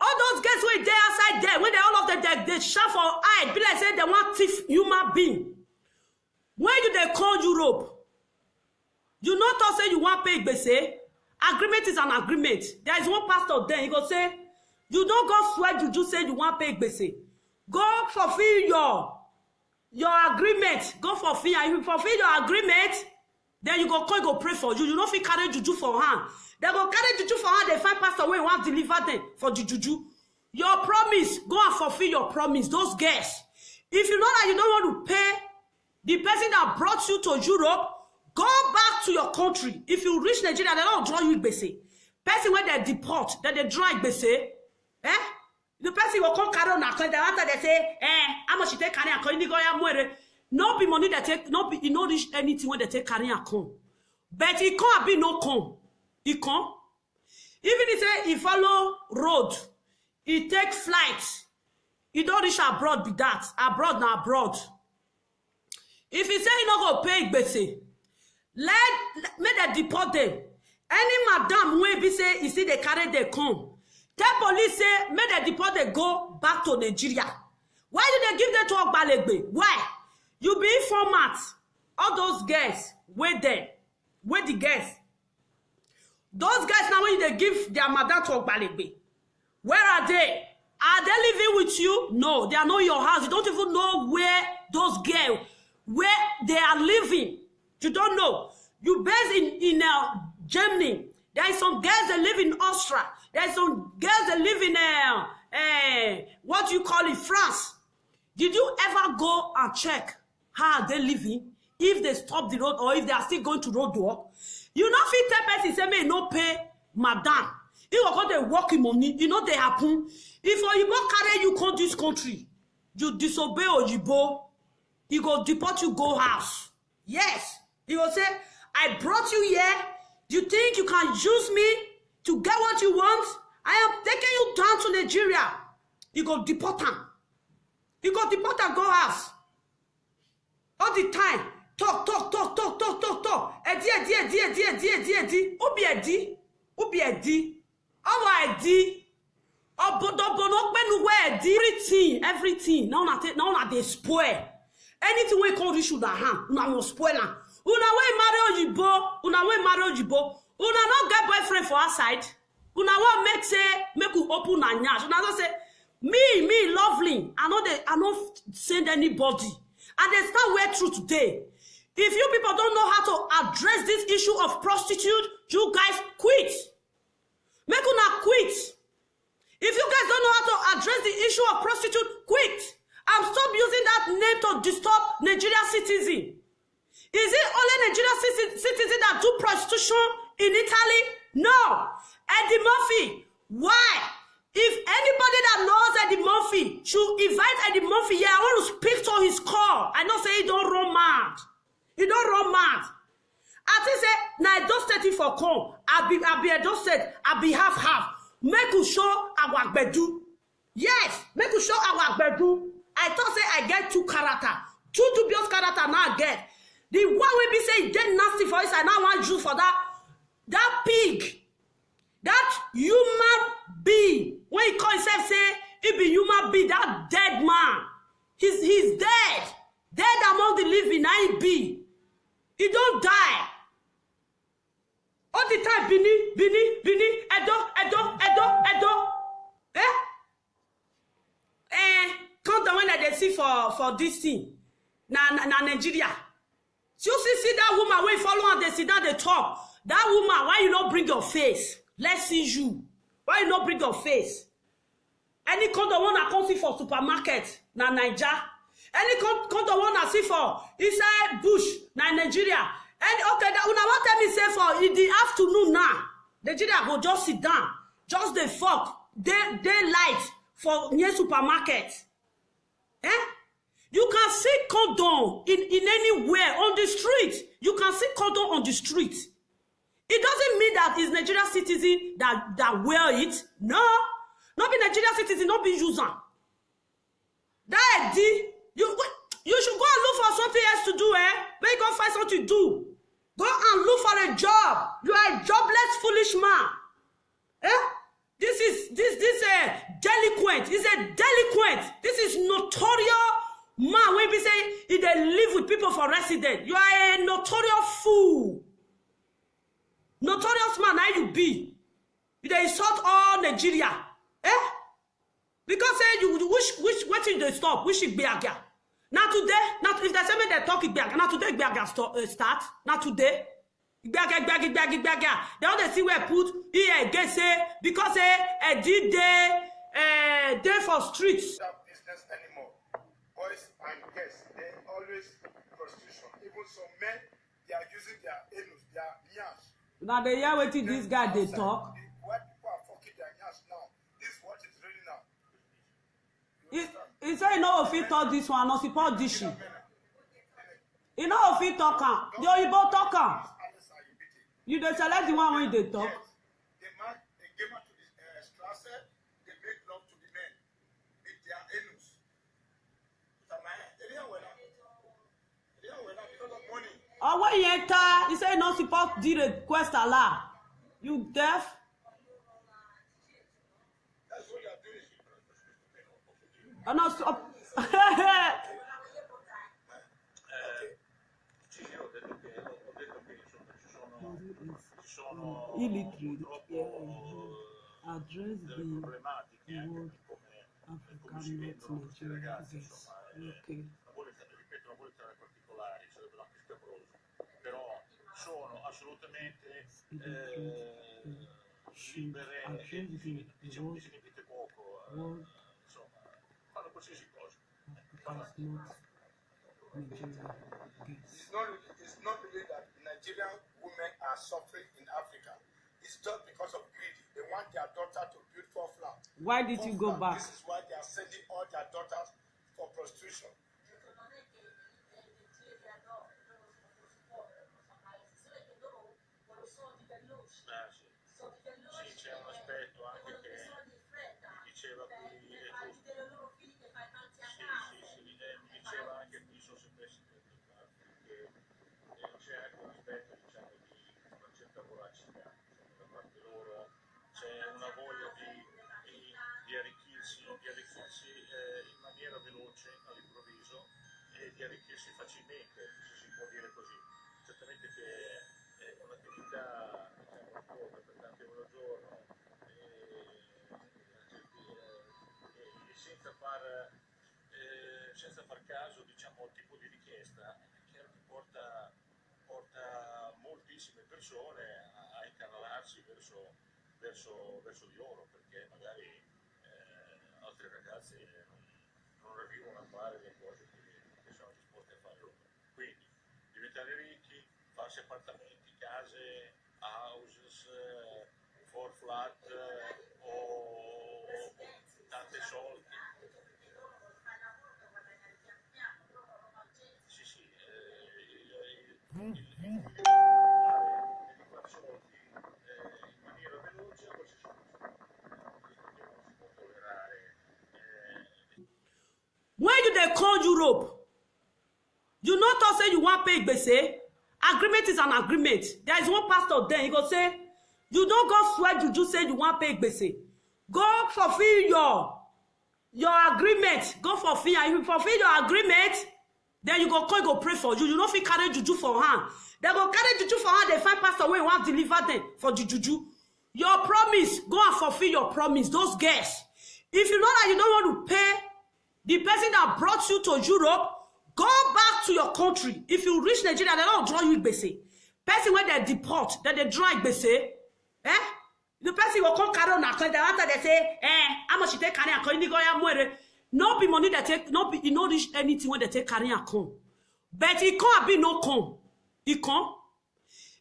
all those guys were there outside there, when they all of them, they shout for eye, be like say they want thief human being. When you they call Europe, you not all say you want pay gbese. Agreement is an agreement. There is one pastor there, he go say, you don't go swear juju say you want pay gbese. Go fulfill your agreement. Go fulfill, and if you fulfill your agreement, then you go call, go pray for you. You don't fit carry juju for hand. They go carry juju for hand, they find pastor wey want deliver them for the juju. Your promise, go and fulfill your promise. Those girls. If you know that you don't want to pay the person that brought you to Europe, go back to your country. If you reach Nigeria, they don't draw you gbese. Person when they deport, then they draw gbese. The person will come carry on account. After they say, how much you take carry account? No be money they take, no be, you no reach anything when they take carry account. But it can't be no come. It can't. Even if say he follow road, he take flight. He don't reach abroad be that. Abroad na abroad. If he say he not go pay gbese, make they deport them. Any madam wey be say you see they carry they come. Tell police say make they deport they go back to Nigeria. Why do they give them to Ogbalegbe? Why? You be informat. All those guys wait there. Wait the guys. Those guys now when they give their madam to Ogbalegbe. Where are they? Are they living with you? No, they are not in your house. You don't even know where those girls, where they are living. You don't know. You based in Germany. There is some girls that live in Austria. There is some girls that live in what you call it, France. Did you ever go and check how are they living? If they stop the road or if they are still going to road work? You know, if you tell person say may no pay madam. If you go to work in money, you know they happen. If Oyibo carry you come this country, you disobey Oyibo, he go deport you go house. Yes. He will say, I brought you here. You think you can use me to get what you want? I am taking you down to Nigeria. You go deport him. You go deport and go house. All the time. Talk. Edi. Ubi edi. Our edi. Everything. Now they spoil. Anything we call this should have. Now no spoil. Una we marry Oyibo. Una no get boyfriend for outside. Una want make you open and nyash. Una don't say me lovely. I don't send anybody. And they start wear through today. If you people don't know how to address this issue of prostitute, you guys quit. Make una quit. If you guys don't know how to address the issue of prostitute, quit. And stop using that name to disturb Nigerian citizen. Is it only Nigerian citizen that do prostitution in Italy? No. Eddie Murphy. Why? If anybody that knows Eddie Murphy should invite Eddie Murphy, yeah, I want to speak to his call. I don't say he don't run mad. He don't run mad. I think say, now I don't set it for come. I don't set, I be half. Make you show our bedu. Yes, make you show our bedu. I thought say I get two character. Two dubious character now I get. The one will be saying dead nasty voice, I now want you for that pig. That human being. When he call himself say, he be human being, that dead man. He's dead. Dead among the living, I be. He don't die. All the time, Bini, Edo. Count the one that they see for this thing. Na Nigeria. You see that woman when you follow and they sit down, they talk. That woman, why you not bring your face? Let's see you. Why you not bring your face? Any kind of one I come see for supermarket, na Niger. Any kind of one I see for inside bush, na Nigeria. And okay, that una want tell me say for in the afternoon now, Nigeria go just sit down, just the fuck, daylight for near supermarket. You can see condom in anywhere on the street. You can see condom on the street. It doesn't mean that it's Nigerian citizen that wear it. No. Not be Nigerian citizen, not be user. That you You should go and look for something else to do, eh? When you go find something to do. Go and look for a job. You are a jobless, foolish man. Eh? This a delinquent. He's a delinquent. This is notorious man. When we say he they live with people for resident, you are a notorious fool. Notorious man, how you be? You they insult all Nigeria. Eh? Because you wish what did they stop? Wish it be again. Now today, if they say me they talk it back, now today it start. Now today. They all they see where put here again say because a did day for streets.
That business anymore. Boys and girls, they always prostitution. Even some men, they are using their anus, their yams.
Now they hear what this guy they talk.
Why people are fucking their yams now? This is what is really now.
He say no if he talk this one, no support this shit. You know if he talk am, the Oyibo talk am. You dey select the one when they talk.
Yes. They came out to the Strasse, they make love to the men with their anus. Because of money.
Oh, when you enter, he say no support the request Allah. You deaf?
That's what you are doing.
Oh, no, stop. Illiterate, address the word African, not Nigeria. Yes. Okay.
Però sono assolutamente libere e diciamo che si limite poco, insomma, fanno qualsiasi cosa.
It's not really that Nigerian women are suffering in Africa. It's just because of greed. They want their daughter to build 4 flats.
Why did you go back?
This is why they are sending all their daughters for prostitution.
Sì, c'è un aspetto anche che diceva qui, mi diceva anche qui sono sempre che c'è anche un aspetto diciamo di una certa voracità da parte loro, c'è una voglia di arricchirsi in maniera veloce all'improvviso e di arricchirsi facilmente, se si può dire così. Certamente che è un'attività diciamo per tanti euro al giorno e senza far caso diciamo al tipo di richiesta, è chiaro che porta moltissime persone a incanalarsi verso di loro, perché magari altri ragazzi non arrivano a fare le cose che sono disposti a fare loro. Quindi diventare ricchi, farsi appartamenti, case, houses, 4 flat o tanti soldi. Sì, di fare soldi in maniera veloce, qualsiasi cosa. Questo che non si può tollerare.
When you dey call Europe, you not talk say you want pay gbese. Agreement is an agreement. There is one pastor there. He go say, you don't go swear juju say you want pay gbese. Go fulfill your agreement. Go fulfill. And if you fulfill your agreement, then you go call, you go pray for you. You don't fit carry juju for hand. They go carry juju for hand. They find pastor wey want deliver them for the juju. Your promise, go and fulfill your promise. Those girls. If you know that you don't want to pay the person that brought you to Europe, go back to your country. If you reach Nigeria, they don't draw you gbese. Person when they deport, then they draw gbese. Eh? The person will come carry on account. After they say, how much you take carry account? No be money they take, no be, you no reach anything when they take carry account. But it can't be no come. It can't.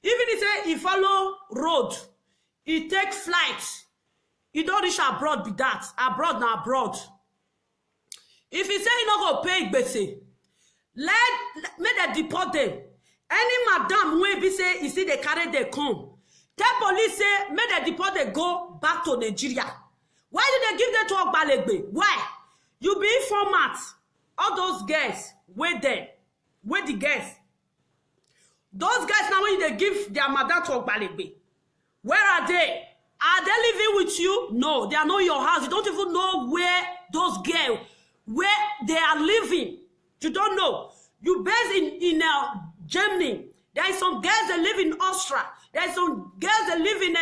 Even if say he follow road, he take flight. He don't reach abroad be that. Abroad na abroad. If he say he not go pay gbese, make them deport them. Any madam wey be say you see they carry they come, tell police say make them deport they go back to Nigeria. Why do they give them to Ogbalegbe? Why? You be informant. all those girls wait there, wait the girls. Those guys now when they give their madam to Ogbalegbe, where are they? Are they living with you? No, they are not in your house. You don't even know where those girls, where they are living. You don't know. You based in Germany. There is some girls that live in Austria. There is some girls that live in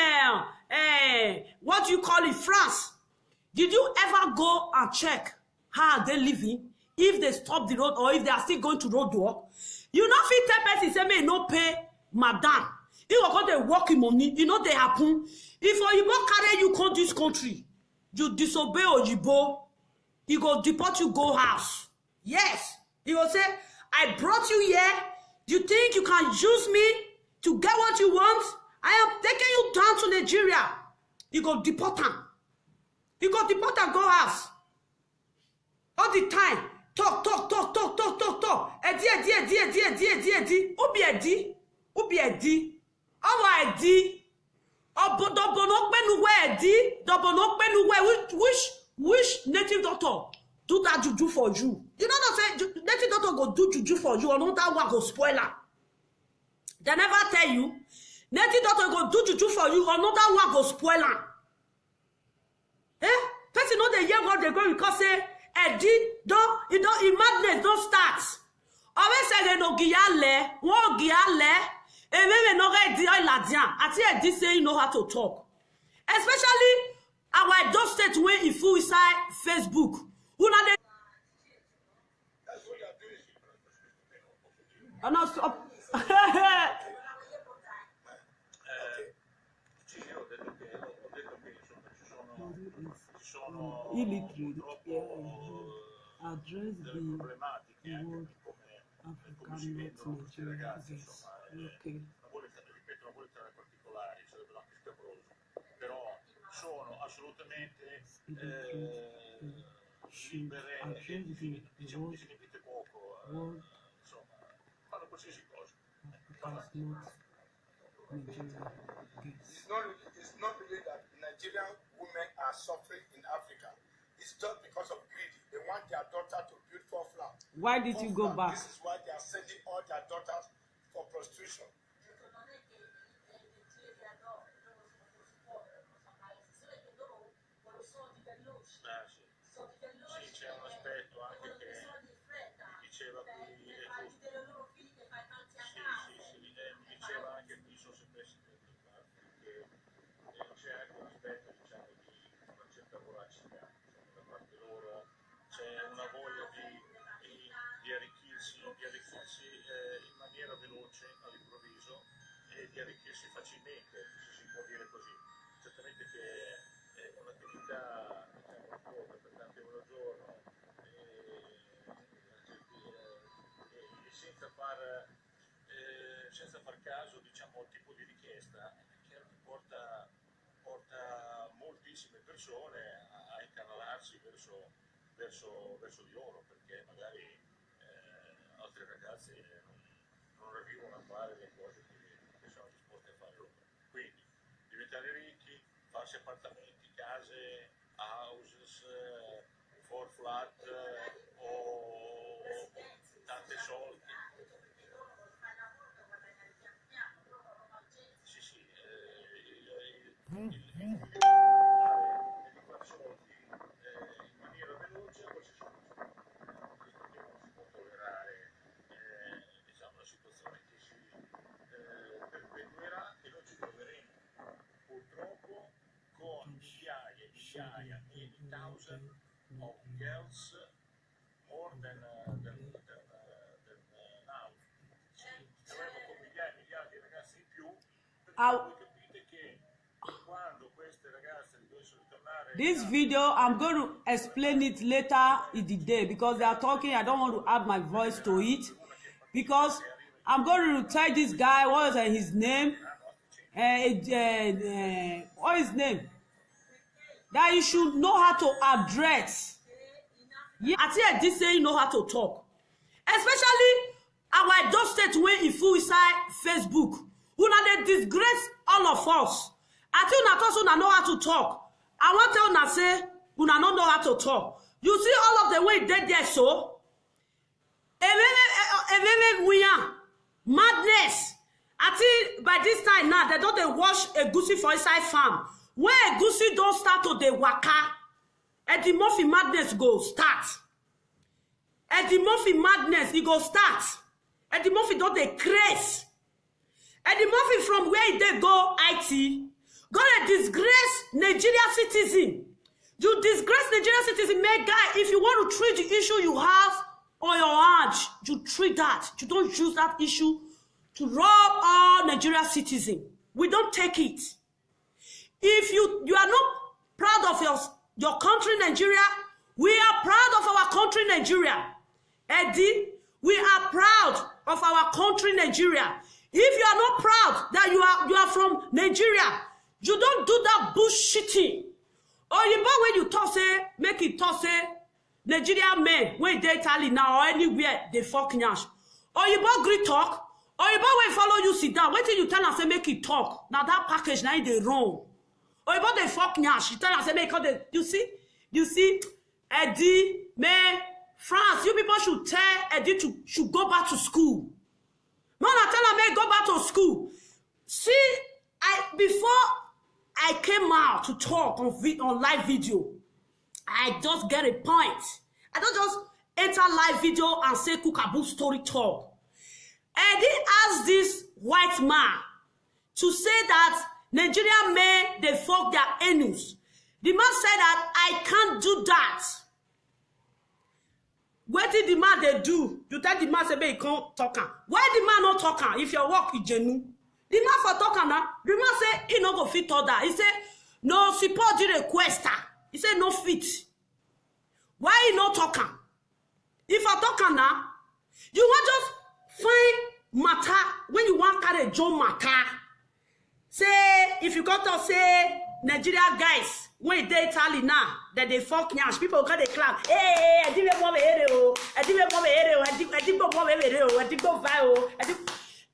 what do you call it, France. Did you ever go and check how are they living? If they stop the road or if they are still going to road work? You know, fit tell person say may no pay madam. If you go they work in money, you know they happen. If Oyibo carry you come this country, you disobey Oyibo, he go deport you go house. Yes, he go say, I brought you here. You think you can use me to get what you want? I am taking you down to Nigeria. You go deport him. You go deport and go house. All the time. Talk. Edi. Ubi edi. Awa edi. Dobono penuwe edi. Dobono penuwe. Which native doctor do that juju for you? You know what I'm saying? Native doctor go do juju for you, or not that one go spoil her. They never tell you. Native doctor go do juju for you, or not that one go spoil her. Person know the year what they go because say in madness don't start. Always say they no giale, won giale, and maybe no get the ladian. I this say you know how to talk. Especially our Edo State where if you inside Facebook. Who not they
That's what you're doing.
and now stop. Illiterate address the word African not Nigeria. Okay.
Non vuole entrare in particolari, sarebbe anche scabroso, però sono assolutamente libere, diciamo che si limite poco, insomma, fanno qualsiasi cosa.
It's not really that Nigerian women are suffering in Africa. It's just because of greed. They want their daughter to build 4 flats.
Why did you go back?
This is why they are sending all their daughters for prostitution.
Sì, c'è un aspetto anche che diceva qui, mi diceva anche qui sono sempre che c'è anche un aspetto diciamo di una certa voracità da parte loro, c'è una voglia di arricchirsi in maniera veloce all'improvviso e di arricchirsi facilmente, se si può dire così. Certamente che è un'attività diciamo per tanti euro al giorno senza far caso diciamo al tipo di richiesta, è chiaro che porta moltissime persone a incanalarsi verso di loro, perché magari altri ragazzi non arrivano a fare le cose che sono disposti a fare loro. Quindi diventare ricchi, farsi appartamenti, case, houses, 4 flat o tanti soldi. Sì, di fare soldi in maniera veloce, qualsiasi cosa. Questo non si può tollerare, diciamo, una situazione che si perpetuerà e noi ci troveremo purtroppo con migliaia, thousand of girls more than now. Troveremo con migliaia di ragazzi in più, perché voi capite che quando queste ragazze dovessero ritornare.
This video, I'm going to explain it later in the day because they are talking. I don't want to add my voice to it because I'm going to tell this guy what is his name. What is his name? That you should know how to address. Yeah, I think this say you know how to talk. Especially our Edo State where if you inside Facebook, una they disgrace all of us. I think una talk una know how to talk. I want to tell una say una don't know how to talk. You see all of the way they there so Madness. I think by this time now, they don't they wash a goosey for inside farm. When a goosey don't start to the waka, and the Murphy madness go start. And the Murphy madness, it go start. And the Murphy don't they craze. And the Murphy from where they go IT, gonna disgrace Nigeria citizen. You disgrace Nigeria citizen, make guy, if you want to treat the issue you have on your hand, you treat that. You don't use that issue to rob all Nigeria citizens. We don't take it. If you are not proud of your country, Nigeria, we are proud of our country, Nigeria. Eddie, we are proud of our country, Nigeria. If you are not proud that you are from Nigeria, you don't do that bullshitting. Or you when you talk say, make it talk say, Nigeria men, when they Italy now or anywhere, they fuck nyash. Or you agree talk, or you when follow you sit down, wait till you tell us say make it talk. Now that package now they wrong. Or you they fuck nyash, you tell us say make it, you see, Eddie, man, France, you people should tell Eddie should go back to school. No, I tell her, go back to school. See, before I came out to talk on live video, I just get a point. I don't just enter live video and say Kukaboo story talk. Eddie asked this white man to say that Nigerian men, they fuck their anus. The man said that I can't do that. What did the man they do? You tell the man say he can't talk. Why the man not talking? If your work is genuine, the man for talking now. The man say he no go fit order. He say no support the requester. He say no fit. Why he not talking? If I talking now, you want just find matter when you want carry John matter. Say if you got to say Nigeria guys. When they Italy now that they fuck nyash, people got a clap. Hey, I didn't want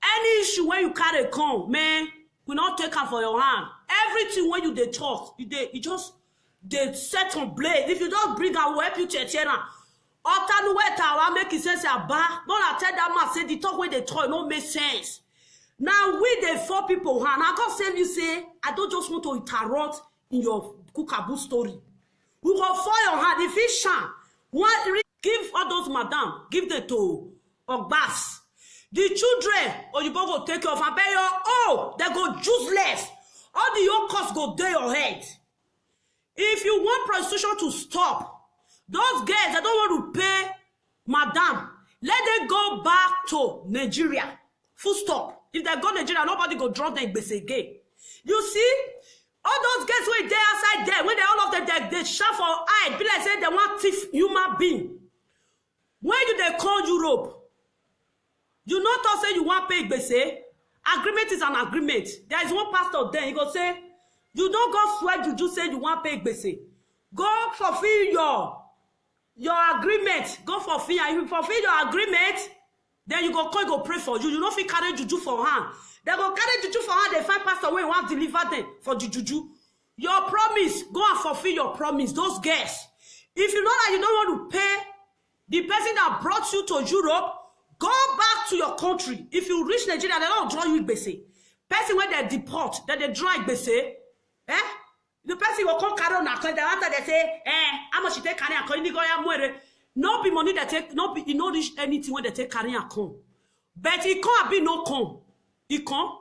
any issue when you carry come, man, we not take her for your hand. Everything when you they talk, you just they set on blade. If you don't bring her, help you to Chechena. Otanueta, make it sense a bar. No, I tell that man say the talk when they talk no make sense. Now we the four people hand. I got send you say I don't just want to interrupt in your Kukaboo story. We will fall your hand. If it shine, give all those madam, give them to Ogbas. The children, or you both go take care of and pay your they go useless. All the your costs go down your head. If you want prostitution to stop, those girls that don't want to pay madam, let them go back to Nigeria. Full stop. If they go to Nigeria, nobody go drop them again. You see? All those guys were there outside there, when they all of them they shout for eye, be like say they want thief human being. When you they call Europe, you not all say you want pay gbese. Agreement is an agreement. There is one pastor there, he go say, you don't go swear you just say you want pay gbese. Go fulfill your agreement. Go fulfill. If you fulfill your agreement, then you go call, go pray for you. You don't feel carry juju for hand. They go carry juju for hand, they find pastor when you want to deliver them for the juju. Your promise, go and fulfill your promise. Those girls. If you know that you don't want to pay the person that brought you to Europe, go back to your country. If you reach Nigeria, they don't draw you gbese. Person when they deport, that they draw gbese, the person will come carry on account. After they say, how much you take carry account? No be money that take, no be, you no reach anything when they take carry account. But it can't be no come. He come.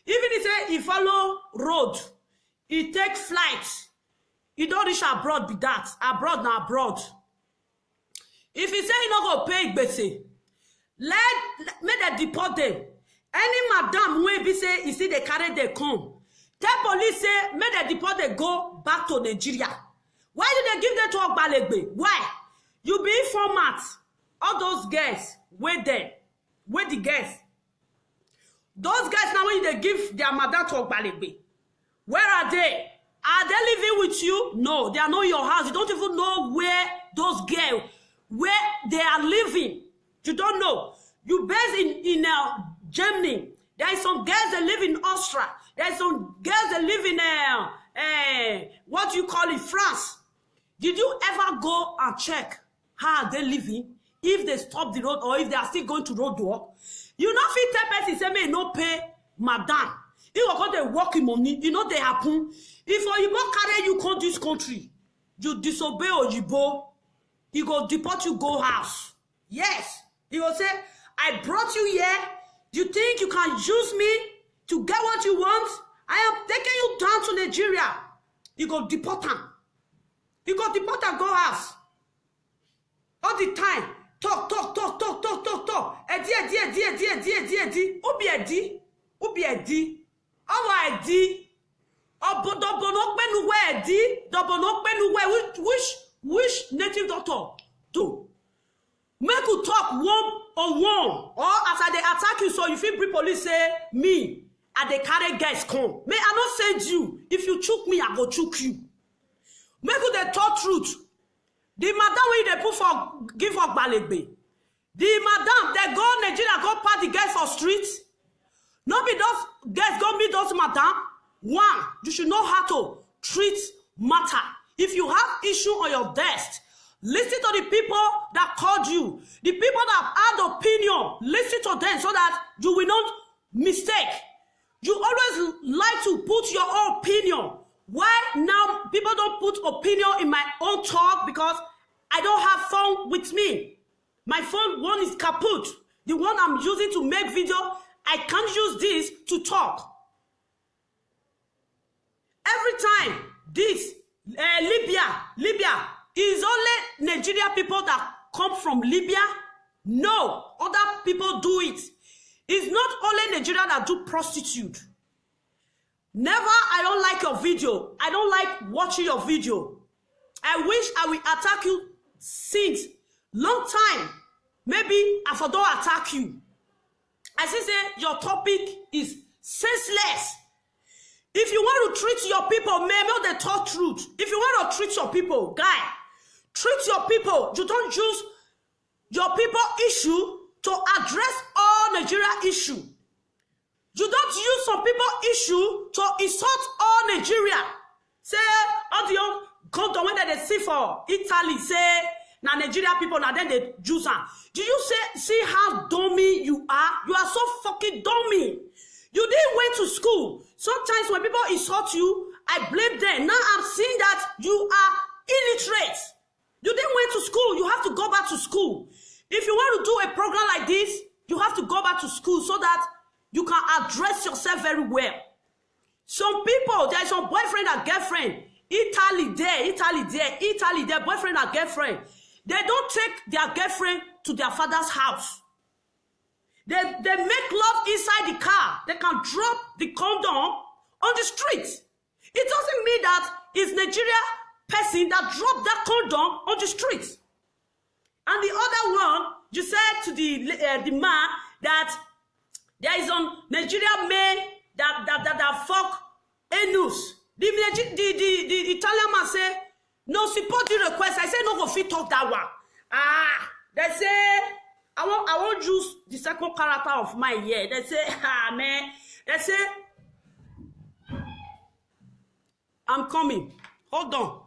Even if say he follow road, he take flight. He don't reach abroad be that. Abroad na abroad. If he say he not go pay gbese, make them deport them. Any madam wey be say he see they carry they come. Tell police say make them deport they go back to Nigeria. Why do they give them to Ogbalegbe? Why? You be informat. All those girls wait there. Wait the girls. Those guys now when they give their madam to Ogbalegbe, where are they? Are they living with you? No, they are not in your house. You don't even know where those girls, where they are living. You don't know. You based in Germany. There are some girls that live in Austria. There are some girls that live in what you call it, France. Did you ever go and check how are they living? if they stop the road or if they are still going to road work, you not fit tell person say may no pay madam. If you go dey work in money, you know they happen. If Oyibo carry you come this country, you disobey Oyibo, he go deport you go house. Yes, he go say, I brought you here. You think you can use me to get what you want? I am taking you down to Nigeria. You go deport him. You go deport and go house. All the time. Talk. Edi. Ubi edi. Awa edi. Dobono penuwe edi. Dobono penuwe. Which native doctor do? Make you talk one-on-one. Or as they attack you, so you feel bring police say, me, and they carry guys come. May I not send you. If you choke me, I go choke you. Make you the talk truth. The madam wey they put for give for Gbalegbe. The madam, they go Nigeria, go party guys for streets. No be those guys go meet those madam. One, you should know how to treat matter. If you have issue on your desk, listen to the people that called you. The people that have opinion, listen to them so that you will not mistake. You always like to put your own opinion. Why now people don't put opinion in my own talk? Because I don't have phone with me. My phone one is kaput. The one I'm using to make video, I can't use this to talk. Every time this Libya is only Nigeria people that come from Libya. No, other people do it. It's not only Nigeria that do prostitute. Never, I don't like your video. I don't like watching your video. I wish I will attack you since long time. Maybe I for don't attack you. I say your topic is senseless. If you want to treat your people, maybe they talk truth. If you want to treat your people, guy, treat your people. You don't use your people issue to address all Nigeria issue. You don't use some people issue to insult all Nigeria. Say, all the condom when they see for Italy, say, now Nigeria people, now then they use them. Do you see how dummy you are? You are so fucking dummy. You didn't went to school. Sometimes when people insult you, I blame them. Now I'm seeing that you are illiterate. You didn't went to school. You have to go back to school. If you want to do a program like this, you have to go back to school so that you can address yourself very well. Some people, there is some boyfriend and girlfriend. Italy there, boyfriend and girlfriend. They don't take their girlfriend to their father's house. They make love inside the car. They can drop the condom on the street. It doesn't mean that it's Nigeria person that dropped that condom on the street. And the other one, you said to the man that there is some Nigerian men that fuck anus. The Italian man say, no, support the request. I say, no, go fit talk that one. They say, I won't use the second character of my year. They say, man. They say, I'm coming. Hold on.